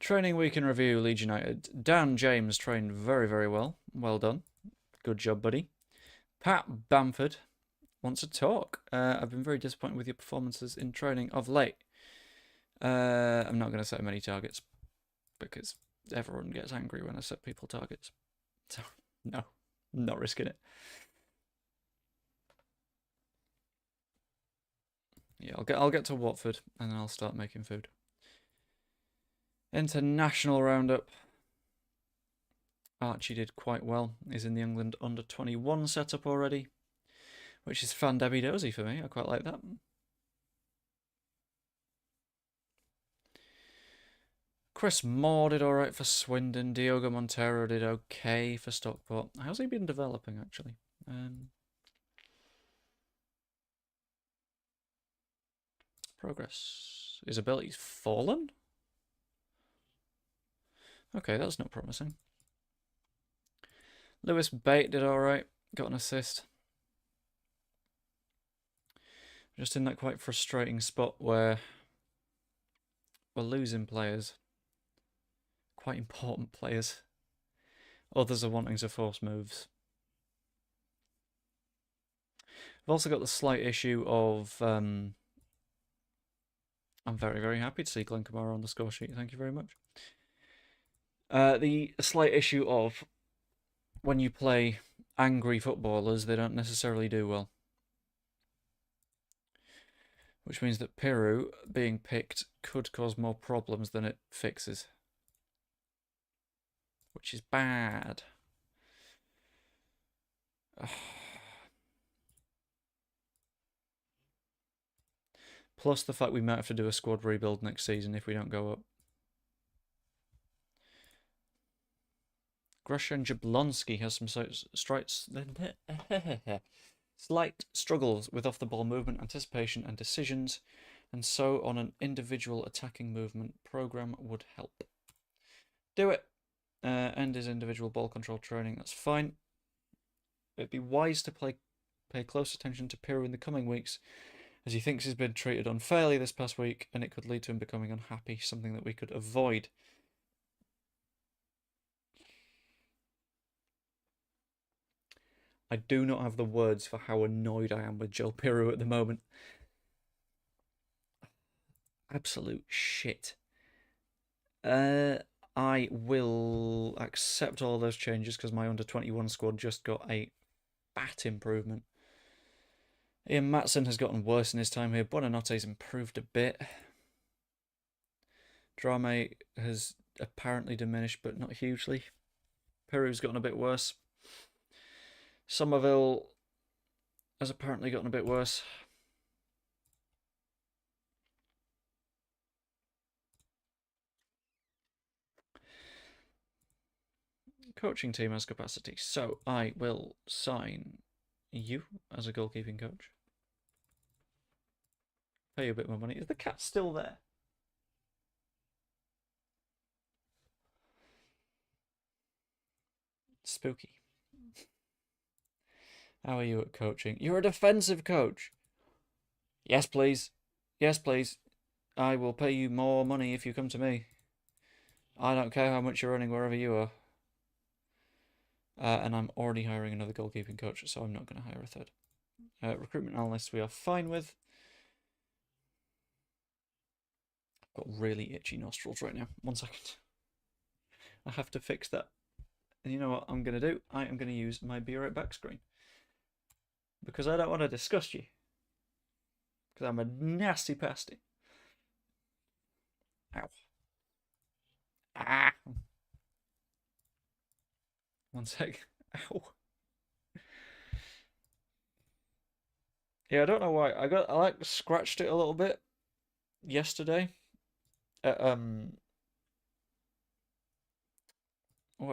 Training week in review, Leeds United. Dan James trained very, very well. Well done. Good job, buddy. Pat Bamford wants to talk. I've been very disappointed with your performances in training of late. I'm not going to set many targets because everyone gets angry when I set people targets. So, no, I'm not risking it. Yeah, I'll get to Watford and then I'll start making food. International roundup. Archie did quite well. He's in the England under-21 setup already, which is fan Debbie Dozy for me. I quite like that. Chris Moore did alright for Swindon. Diogo Montero did okay for Stockport. How's he been developing, actually? Progress. His ability's fallen? Okay, that's not promising. Lewis Bate did alright. Got an assist. Just in that quite frustrating spot where we're losing players. Quite important players. Others are wanting to force moves. We've also got the slight issue of... I'm very, very happy to see Glenn Kamara on the score sheet. Thank you very much. The slight issue of when you play angry footballers, they don't necessarily do well. Which means that Peru being picked could cause more problems than it fixes. Which is bad. Plus the fact we might have to do a squad rebuild next season if we don't go up. Groshan Jablonski has some slight struggles with off-the-ball movement, anticipation and decisions, and so on an individual attacking movement program would help. Do it. End his individual ball control training, that's fine. It'd be wise to pay close attention to Piru in the coming weeks, as he thinks he's been treated unfairly this past week, and it could lead to him becoming unhappy, something that we could avoid. I do not have the words for how annoyed I am with Joe Piru at the moment. Absolute shit. I will accept all those changes because my under-21 squad just got a fat improvement. Ian Matson has gotten worse in his time here. Buonanotte's improved a bit. Drame has apparently diminished, but not hugely. Peru's gotten a bit worse. Somerville has apparently gotten a bit worse. Coaching team has capacity, so I will sign you as a goalkeeping coach. Pay you a bit more money. Is the cat still there? Spooky. How are you at coaching? You're a defensive coach. Yes, please. Yes, please. I will pay you more money if you come to me. I don't care how much you're earning wherever you are. And I'm already hiring another goalkeeping coach, so I'm not going to hire a third. Recruitment analyst we are fine with. I've got really itchy nostrils right now. 1 second. I have to fix that. And you know what I'm going to do? I am going to use my Be Right Back screen. Because I don't want to disgust you. Because I'm a nasty pasty. Ow. Ah. 1 sec. Ow. Yeah, I don't know why. I like scratched it a little bit yesterday. What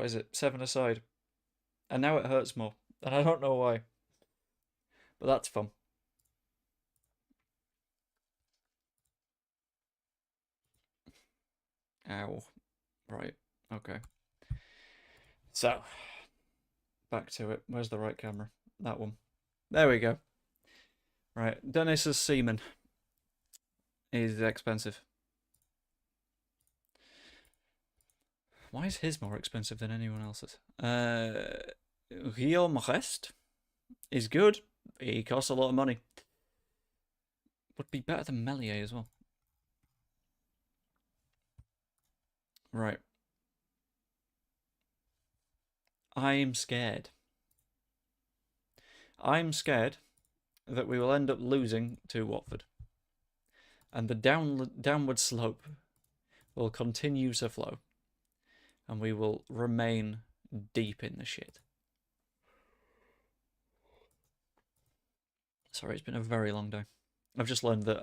is it? 7-a-side. And now it hurts more. And I don't know why. But that's fun. Ow. Right. Okay. So, back to it. Where's the right camera? That one. There we go. Right, Dennis's semen is expensive. Why is his more expensive than anyone else's? Guillaume Rest is good. He costs a lot of money. Would be better than Melier as well. Right. I'm scared. I'm scared that we will end up losing to Watford. And the downward slope will continue to flow. And we will remain deep in the shit. Sorry, it's been a very long day. I've just learned that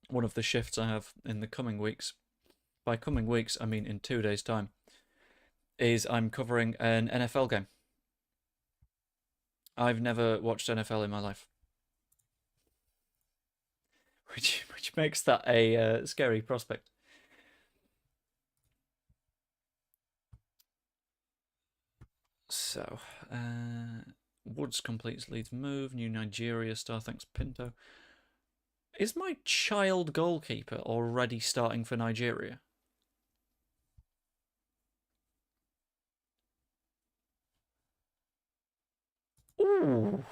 one of the shifts I have in the coming weeks, by coming weeks I mean in 2 days' time, is I'm covering an NFL game. I've never watched NFL in my life. Which makes that a scary prospect. So, Woods completes Leeds move. New Nigeria star, thanks Pinto. Is my child goalkeeper already starting for Nigeria? Ooh.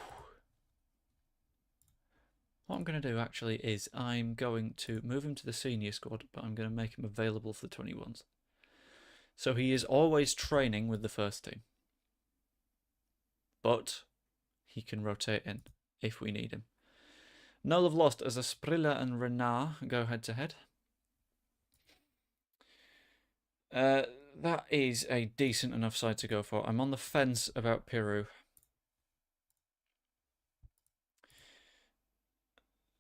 What I'm going to do actually is I'm going to move him to the senior squad, but I'm going to make him available for the 21s. So he is always training with the first team. But he can rotate in if we need him. Null have lost as Asprilla and Renard go head to head. That is a decent enough side to go for. I'm on the fence about Peru.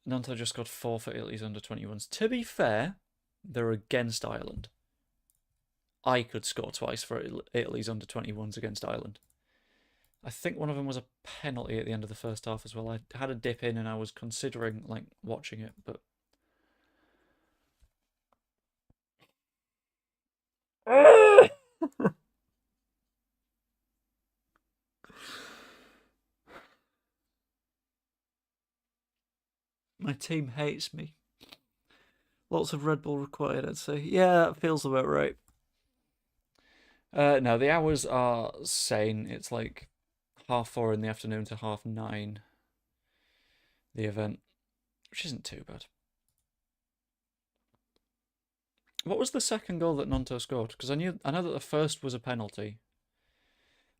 Nanto just got 4 for Italy's under-21s. To be fair, they're against Ireland. I could score twice for Italy's under-21s against Ireland. I think one of them was a penalty at the end of the first half as well. I had a dip in and I was considering like watching it, but my team hates me. Lots of Red Bull required, I'd say. Yeah, that feels about right. No, the hours are sane. It's like 4:30 in the afternoon to 9:30. The event, which isn't too bad. What was the second goal that Nonto scored? Because I know that the first was a penalty.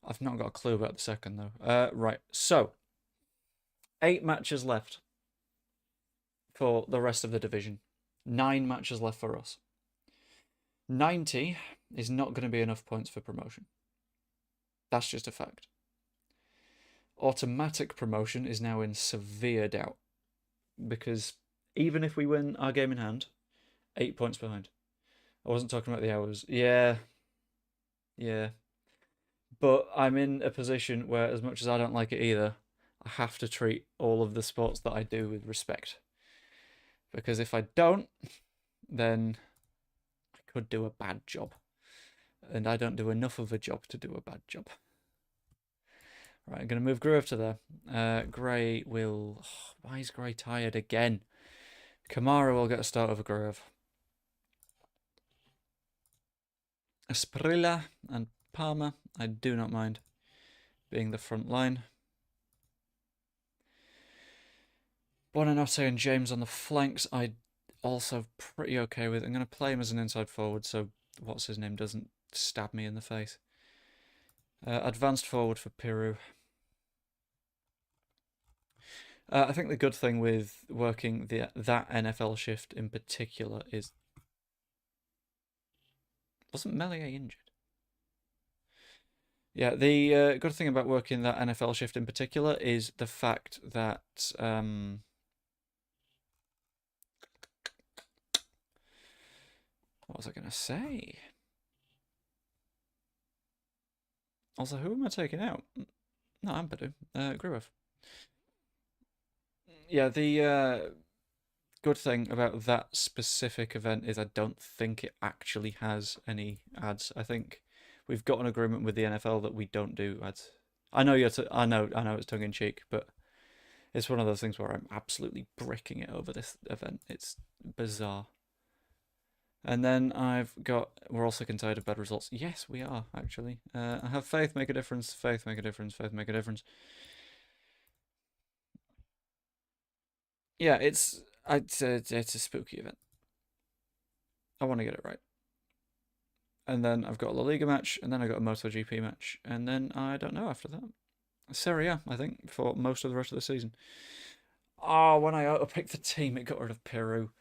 I've not got a clue about the second though. Right, so 8 matches left for the rest of the division. 9 matches left for us. 90 is not going to be enough points for promotion. That's just a fact. Automatic promotion is now in severe doubt. Because even if we win our game in hand, 8 points behind. I wasn't talking about the hours. Yeah. But I'm in a position where, as much as I don't like it either, I have to treat all of the sports that I do with respect. Because if I don't, then I could do a bad job. And I don't do enough of a job to do a bad job. Right, I'm going to move Grove to there. Gray will... Oh, why is Gray tired again? Kamara will get a start over Grove. Asprilla and Palmer, I do not mind being the front line. Buonanotte and James on the flanks, I also pretty okay with. I'm going to play him as an inside forward so what's his name doesn't stab me in the face. Advanced forward for Peru. I think the good thing with working that NFL shift in particular is... Wasn't Melier injured? Yeah, the good thing about working that NFL shift in particular is the fact that... What was I going to say? Also, who am I taking out? No, Ampadu. Gruev. Yeah, the good thing about that specific event is I don't think it actually has any ads. I think we've got an agreement with the NFL that we don't do ads. I know I know it's tongue in cheek, but it's one of those things where I'm absolutely bricking it over this event. It's bizarre. And then we're all sick and tired of bad results. Yes, we are, actually. I have faith make a difference, faith make a difference, faith make a difference. Yeah, it's a spooky event. I want to get it right. And then I've got a La Liga match, and then I've got a MotoGP match, and then I don't know after that. Serie A, I think, for most of the rest of the season. Oh, when I auto-picked the team, it got rid of Peru.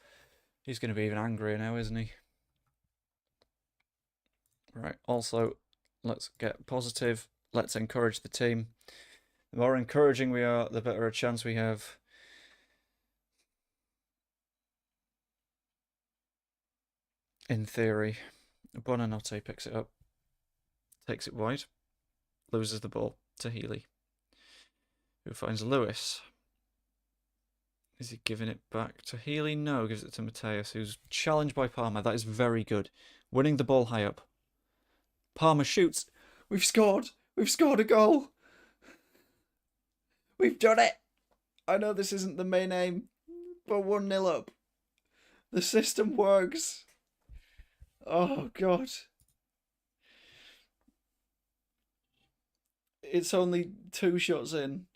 He's going to be even angrier now, isn't he? Right, also, let's get positive. Let's encourage the team. The more encouraging we are, the better a chance we have. In theory. Buonanotte picks it up. Takes it wide. Loses the ball to Healy, who finds Lewis. Is he giving it back to Healy? No, gives it to Mateus, who's challenged by Palmer. That is very good. Winning the ball high up. Palmer shoots. We've scored. We've scored a goal. We've done it. I know this isn't the main aim, but 1-0 up. The system works. Oh, God. It's only 2 shots in,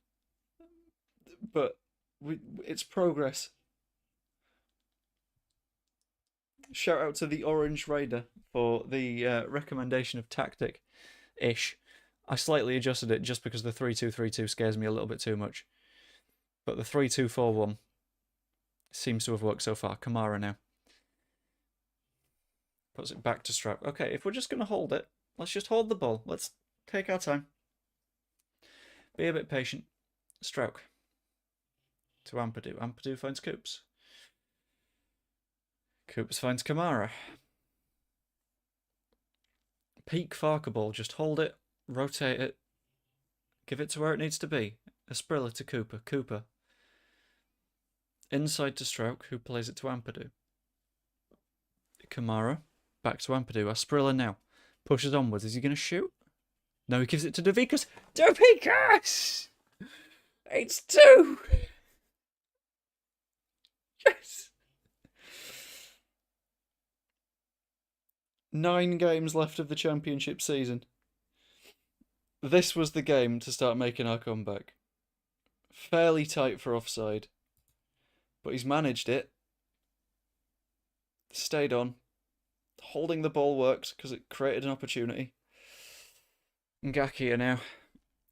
but it's progress. Shout out to the Orange Raider for the recommendation of tactic-ish. I slightly adjusted it just because the 3-2-3-2 scares me a little bit too much. But the 3-2-4-1 seems to have worked so far. Kamara now. Puts it back to Strauch. Okay, if we're just going to hold it, let's just hold the ball. Let's take our time. Be a bit patient. Strauch. To Ampadu. Ampadu finds Coops. Coops finds Kamara. Peak Farker ball. Just hold it. Rotate it. Give it to where it needs to be. Asprilla to Cooper. Cooper. Inside to Strauch, who plays it to Ampadu. Kamara. Back to Ampadu. Asprilla now. Pushes onwards. Is he going to shoot? No, he gives it to Dovikas. Dovikas! It's 2! Yes! 9 games left of the championship season. This was the game to start making our comeback. Fairly tight for offside. But he's managed it. Stayed on. Holding the ball worked because it created an opportunity. Ngakia now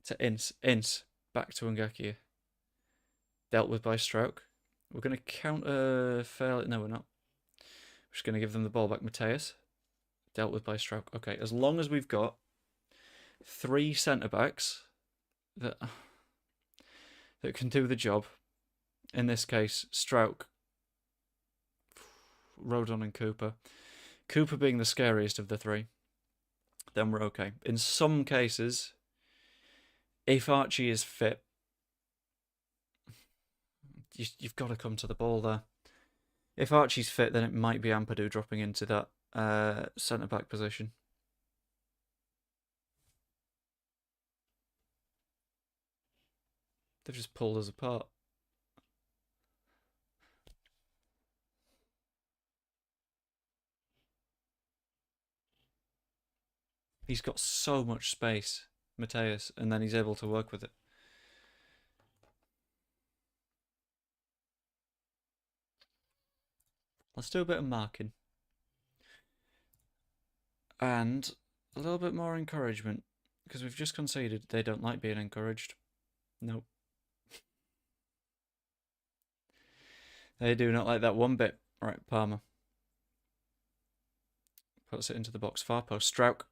to Ince. Ince back to Ngakia. Dealt with by Strauch. We're going to counter fairly. No, we're not. We're just going to give them the ball back. Mateus. Dealt with by Strauch. Okay, as long as we've got 3 centre backs that can do the job. In this case, Strauch, Rodon, and Cooper. Cooper being the scariest of the 3. Then we're okay. In some cases, if Archie is fit, you've got to come to the ball there. If Archie's fit, then it might be Ampadu dropping into that centre-back position. They've just pulled us apart. He's got so much space, Mateus, and then he's able to work with it. Let's do a bit of marking. And a little bit more encouragement, because we've just conceded they don't like being encouraged. Nope. They do not like that one bit. Right, Palmer. Puts it into the box. Far post. Strauch.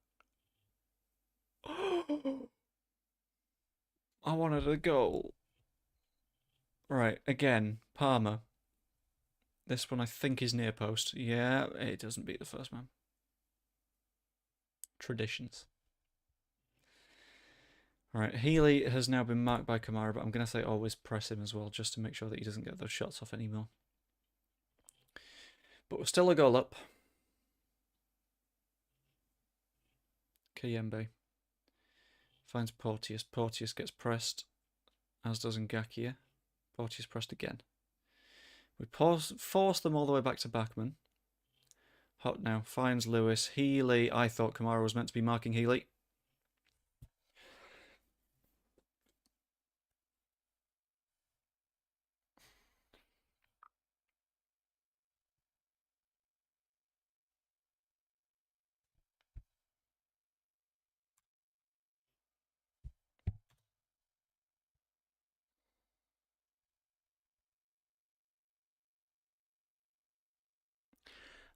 I wanted a goal. Right, again, Palmer. This one I think is near post. Yeah, it doesn't beat the first man. Traditions. Right, Healy has now been marked by Kamara, but I'm going to say always press him as well, just to make sure that he doesn't get those shots off anymore. But we're still a goal up. Kayembe. Finds Porteous. Porteous gets pressed, as does Ngakia. Porteous pressed again. We force them all the way back to Bachmann. Hot now. Finds Lewis. Healy. I thought Kamara was meant to be marking Healy.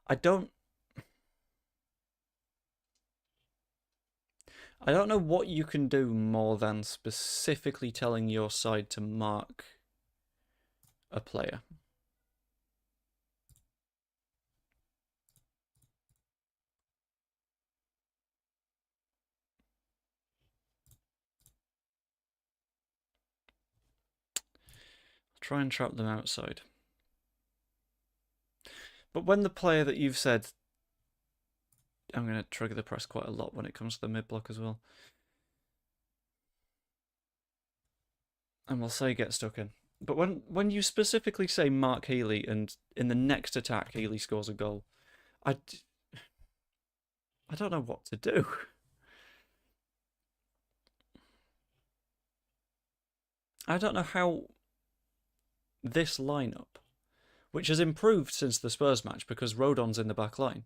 I don't know what you can do more than specifically telling your side to mark a player. Try and trap them outside. But when the player that you've said, I'm going to trigger the press quite a lot when it comes to the mid block as well. And we'll say get stuck in. But when you specifically say mark Healy and in the next attack Healy scores a goal, I don't know what to do. I don't know how this lineup, which has improved since the Spurs match because Rodon's in the back line.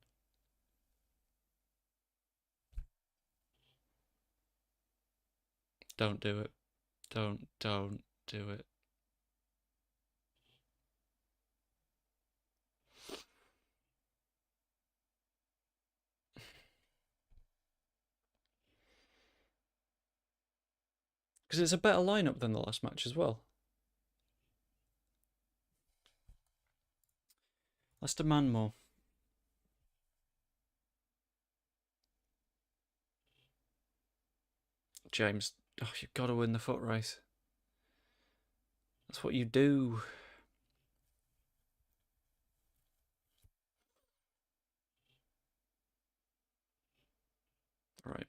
Don't do it. Don't do it. Because it's a better lineup than the last match as well. Let's demand more. James, oh, you've got to win the foot race. That's what you do. Right.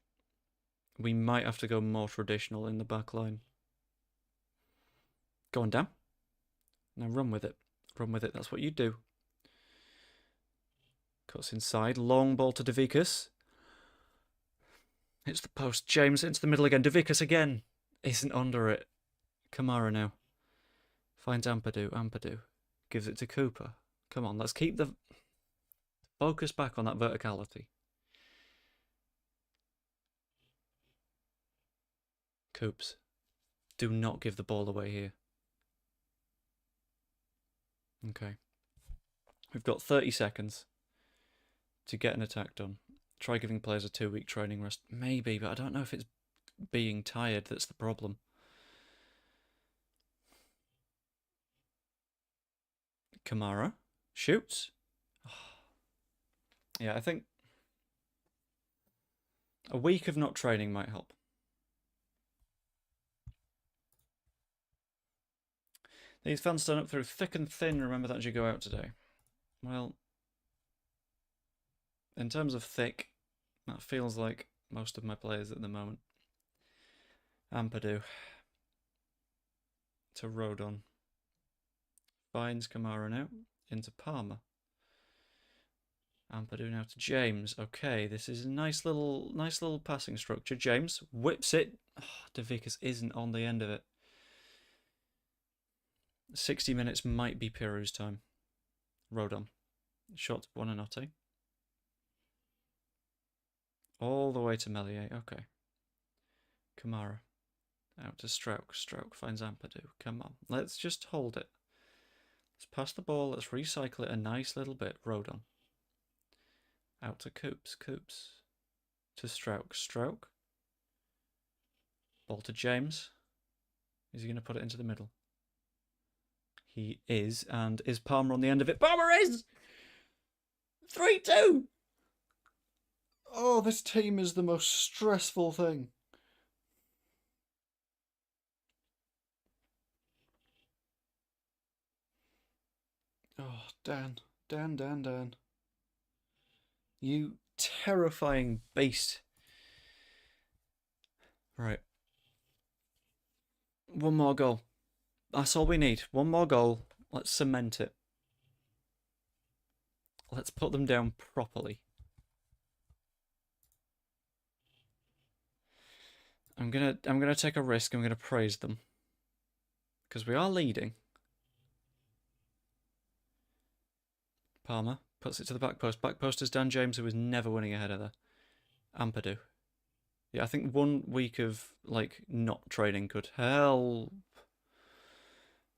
We might have to go more traditional in the back line. Go on, Dan. Now run with it. Run with it. That's what you do. Cuts inside. Long ball to Devicus. Hits the post. James into the middle again. Devicus again. Isn't under it. Kamara now. Finds Ampadu. Ampadu. Gives it to Cooper. Come on, let's keep the focus back on that verticality. Coops. Do not give the ball away here. Okay. We've got 30 seconds to get an attack done. Try giving players a 2-week training rest. Maybe, but I don't know if it's being tired that's the problem. Kamara shoots. Yeah, I think a week of not training might help. These fans stand up through thick and thin. Remember that as you go out today. Well, in terms of thick, that feels like most of my players at the moment. Ampadu to Rodon. Finds Kamara now into Palmer. Ampadu now to James. Okay, this is a nice little passing structure. James whips it. Oh, Devicus isn't on the end of it. 60 minutes might be Piru's time. Rodon. Shot to Buonanotte. All the way to Meslier. Okay. Kamara. Out to Strouk. Strouk finds Ampadu. Come on. Let's just hold it. Let's pass the ball. Let's recycle it a nice little bit. Rodon. Out to Coops. Coops. To Strouk. Strouk. Ball to James. Is he going to put it into the middle? He is. And is Palmer on the end of it? Palmer is! 3-2! Oh, this team is the most stressful thing. Oh, Dan. Dan. You terrifying beast. Right. One more goal. That's all we need. One more goal. Let's cement it. Let's put them down properly. I'm gonna take a risk. I'm gonna praise them because we are leading. Palmer puts it to the back post. Back post is Dan James, who was never winning a header there. Ampadu. Yeah, I think 1 week of like not training could help.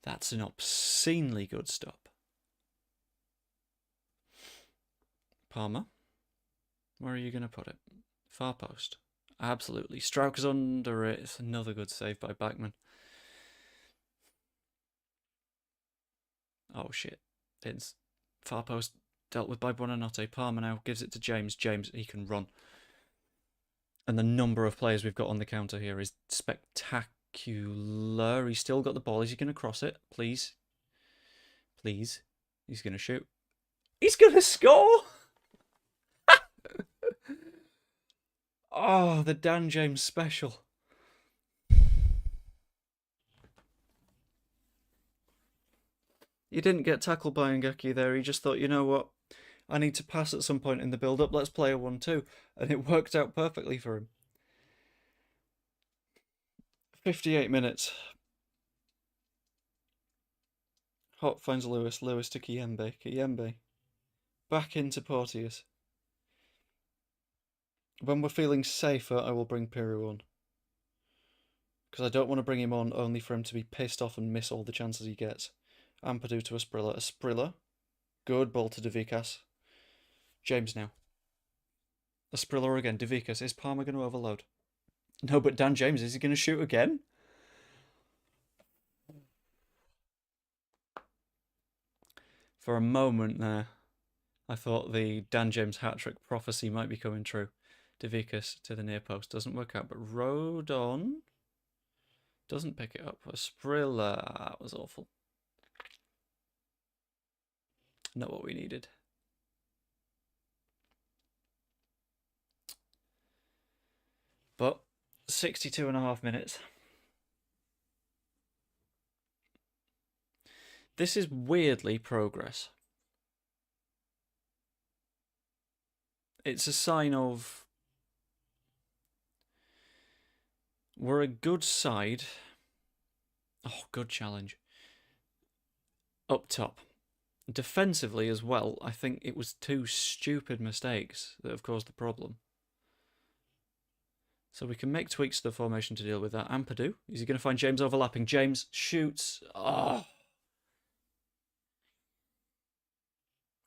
That's an obscenely good stop. Palmer, where are you going to put it? Far post. Absolutely. Strauch's under it. It's another good save by Backman. Oh shit. It's far post dealt with by Buonanotte. Palmer now gives it to James. James, he can run. And the number of players we've got on the counter here is spectacular. He's still got the ball. Is he going to cross it? Please. Please. He's going to shoot. He's going to score! Oh, the Dan James special. He didn't get tackled by Ngaki there. He just thought, you know what? I need to pass at some point in the build-up. Let's play a 1-2. And it worked out perfectly for him. 58 minutes. Hot finds Lewis. Lewis to Kiembe. Kiembe. Back into Porteous. When we're feeling safer, I will bring Piru on. Because I don't want to bring him on only for him to be pissed off and miss all the chances he gets. Ampadu to Asprilla. Asprilla. Good ball to De Vicas. James now. Asprilla again. De Vicas. Is Palmer going to overload? No, but Dan James, is he going to shoot again? For a moment there, I thought the Dan James hat-trick prophecy might be coming true. De Vicas to the near post. Doesn't work out, but Rodon doesn't pick it up. Asprilla. That was awful. Not what we needed. But 62.5 minutes. This is weirdly progress. It's a sign of we're a good side. Oh, good challenge. Up top. Defensively as well, I think it was 2 stupid mistakes that have caused the problem. So we can make tweaks to the formation to deal with that. Ampadu, is he going to find James overlapping? James shoots. Oh.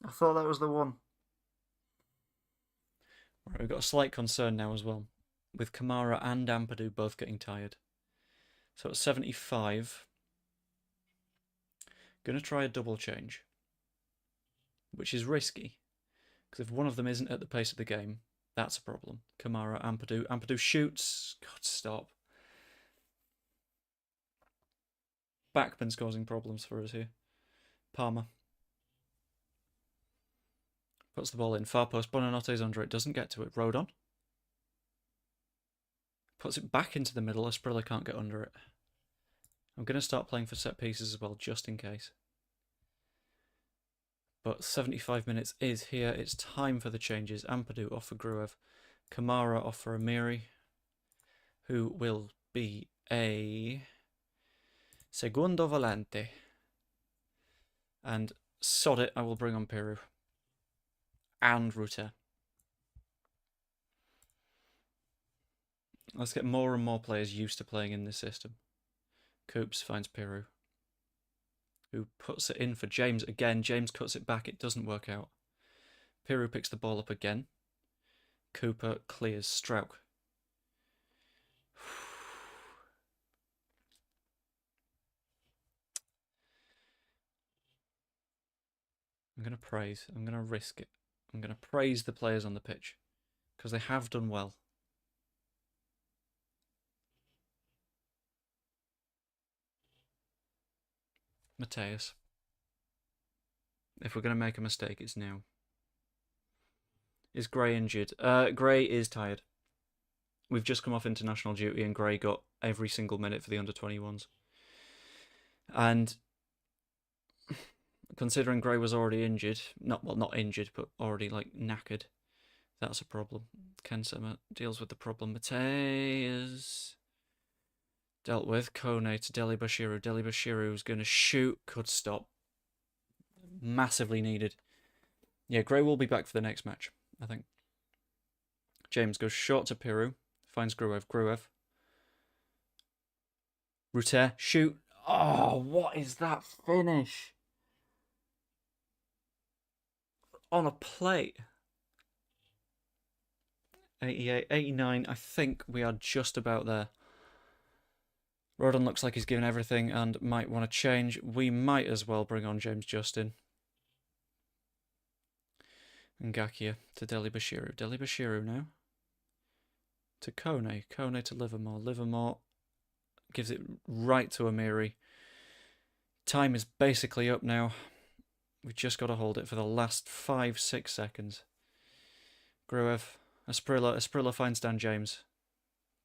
I thought that was the one. Right, we've got a slight concern now as well, with Kamara and Ampadu both getting tired. So at 75, going to try a double change, which is risky, because if one of them isn't at the pace of the game, that's a problem. Kamara, Ampadu. Ampadu shoots. God, stop. Backman's causing problems for us here. Palmer. Puts the ball in. Far post. Buonanotte's under it. Doesn't get to it. Rodon. Puts it back into the middle. Asprilla can't get under it. I'm going to start playing for set pieces as well, just in case. But 75 minutes is here. It's time for the changes. Ampadu off for Gruev. Kamara off for Amiri, who will be a segundo volante. And sod it, I will bring on Peru. And Ruta. Let's get more and more players used to playing in this system. Coops finds Peru, who puts it in for James again. James cuts it back. It doesn't work out. Peru picks the ball up again. Cooper clears Strauch. I'm going to praise. I'm going to risk it. I'm going to praise the players on the pitch because they have done well. Mateus. If we're going to make a mistake, it's now. Is Gray injured? Gray is tired. we've just come off international duty and Gray got every single minute for the under-21s. And considering Gray was already injured, not injured, but already like knackered, that's a problem. Ken Sema deals with the problem. Matei is dealt with. Kone to Deli Bashiru. Deli Bashiru is going to shoot, could stop. Massively needed. Yeah, Gray will be back for the next match, I think. James goes short to Piru. Finds Gruev. Gruev. Ruter. Shoot. Oh, what is that finish? On a plate. 88, 89. I think we are just about there. Rodon looks like he's given everything and might want to change. We might as well bring on James Justin. Ngakia to Deli Bashiru. Deli Bashiru now. To Kone. Kone to Livermore. Livermore gives it right to Amiri. Time is basically up now. We've just got to hold it for the last 5-6 seconds. Gruev. Asprilla. Asprilla finds Dan James.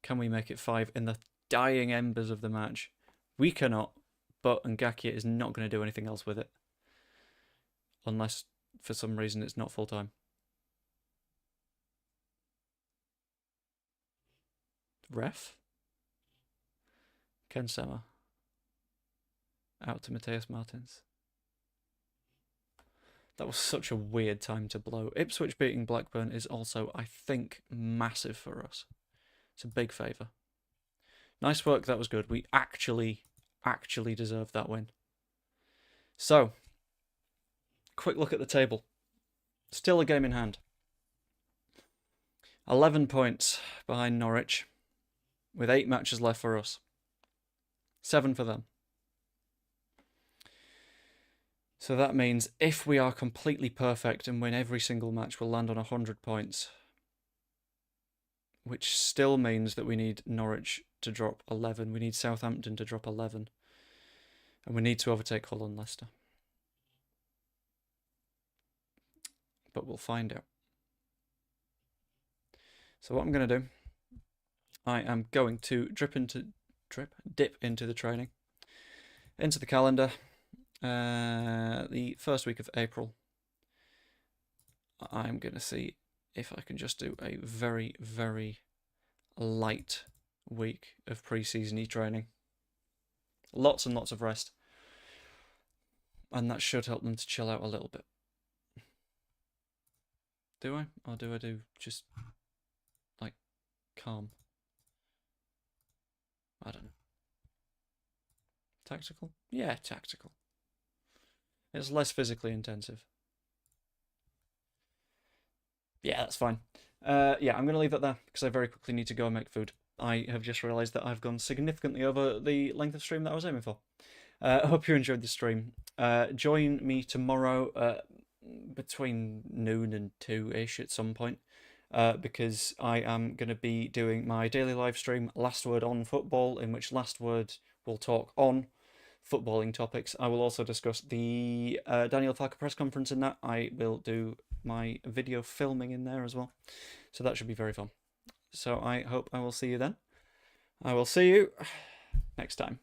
Can we make it 5 in the dying embers of the match? We cannot, but Ngakia is not going to do anything else with it. Unless, for some reason, it's not full-time. Ref? Ken Sema. Out to Mateus Martins. That was such a weird time to blow. Ipswich beating Blackburn is also, I think, massive for us. It's a big favour. Nice work, that was good. We actually deserved that win. So, quick look at the table. Still a game in hand. 11 points behind Norwich, with 8 matches left for us. 7 for them. So that means if we are completely perfect and win every single match, we'll land on 100 points. Which still means that we need Norwich to drop 11. We need Southampton to drop 11. And we need to overtake Hull and Leicester. But we'll find out. So what I'm going to do, I am going to dip into the training, into the calendar. The first week of April, I'm going to see if I can just do a very, very light week of pre-season training. Lots and lots of rest. And that should help them to chill out a little bit. Do I? Or do I do just, like, calm? I don't know. Tactical? Yeah, tactical. It's less physically intensive. Yeah, that's fine. Yeah, I'm going to leave that there because I very quickly need to go and make food. I have just realised that I've gone significantly over the length of stream that I was aiming for. I hope you enjoyed the stream. Join me tomorrow between noon and 2-ish at some point because I am going to be doing my daily live stream, Last Word on Football, in which Last Word will talk on footballing topics. I will also discuss the Daniel Farke press conference in that. I will do my video filming in there as well. So that should be very fun. So I hope I will see you then. I will see you next time.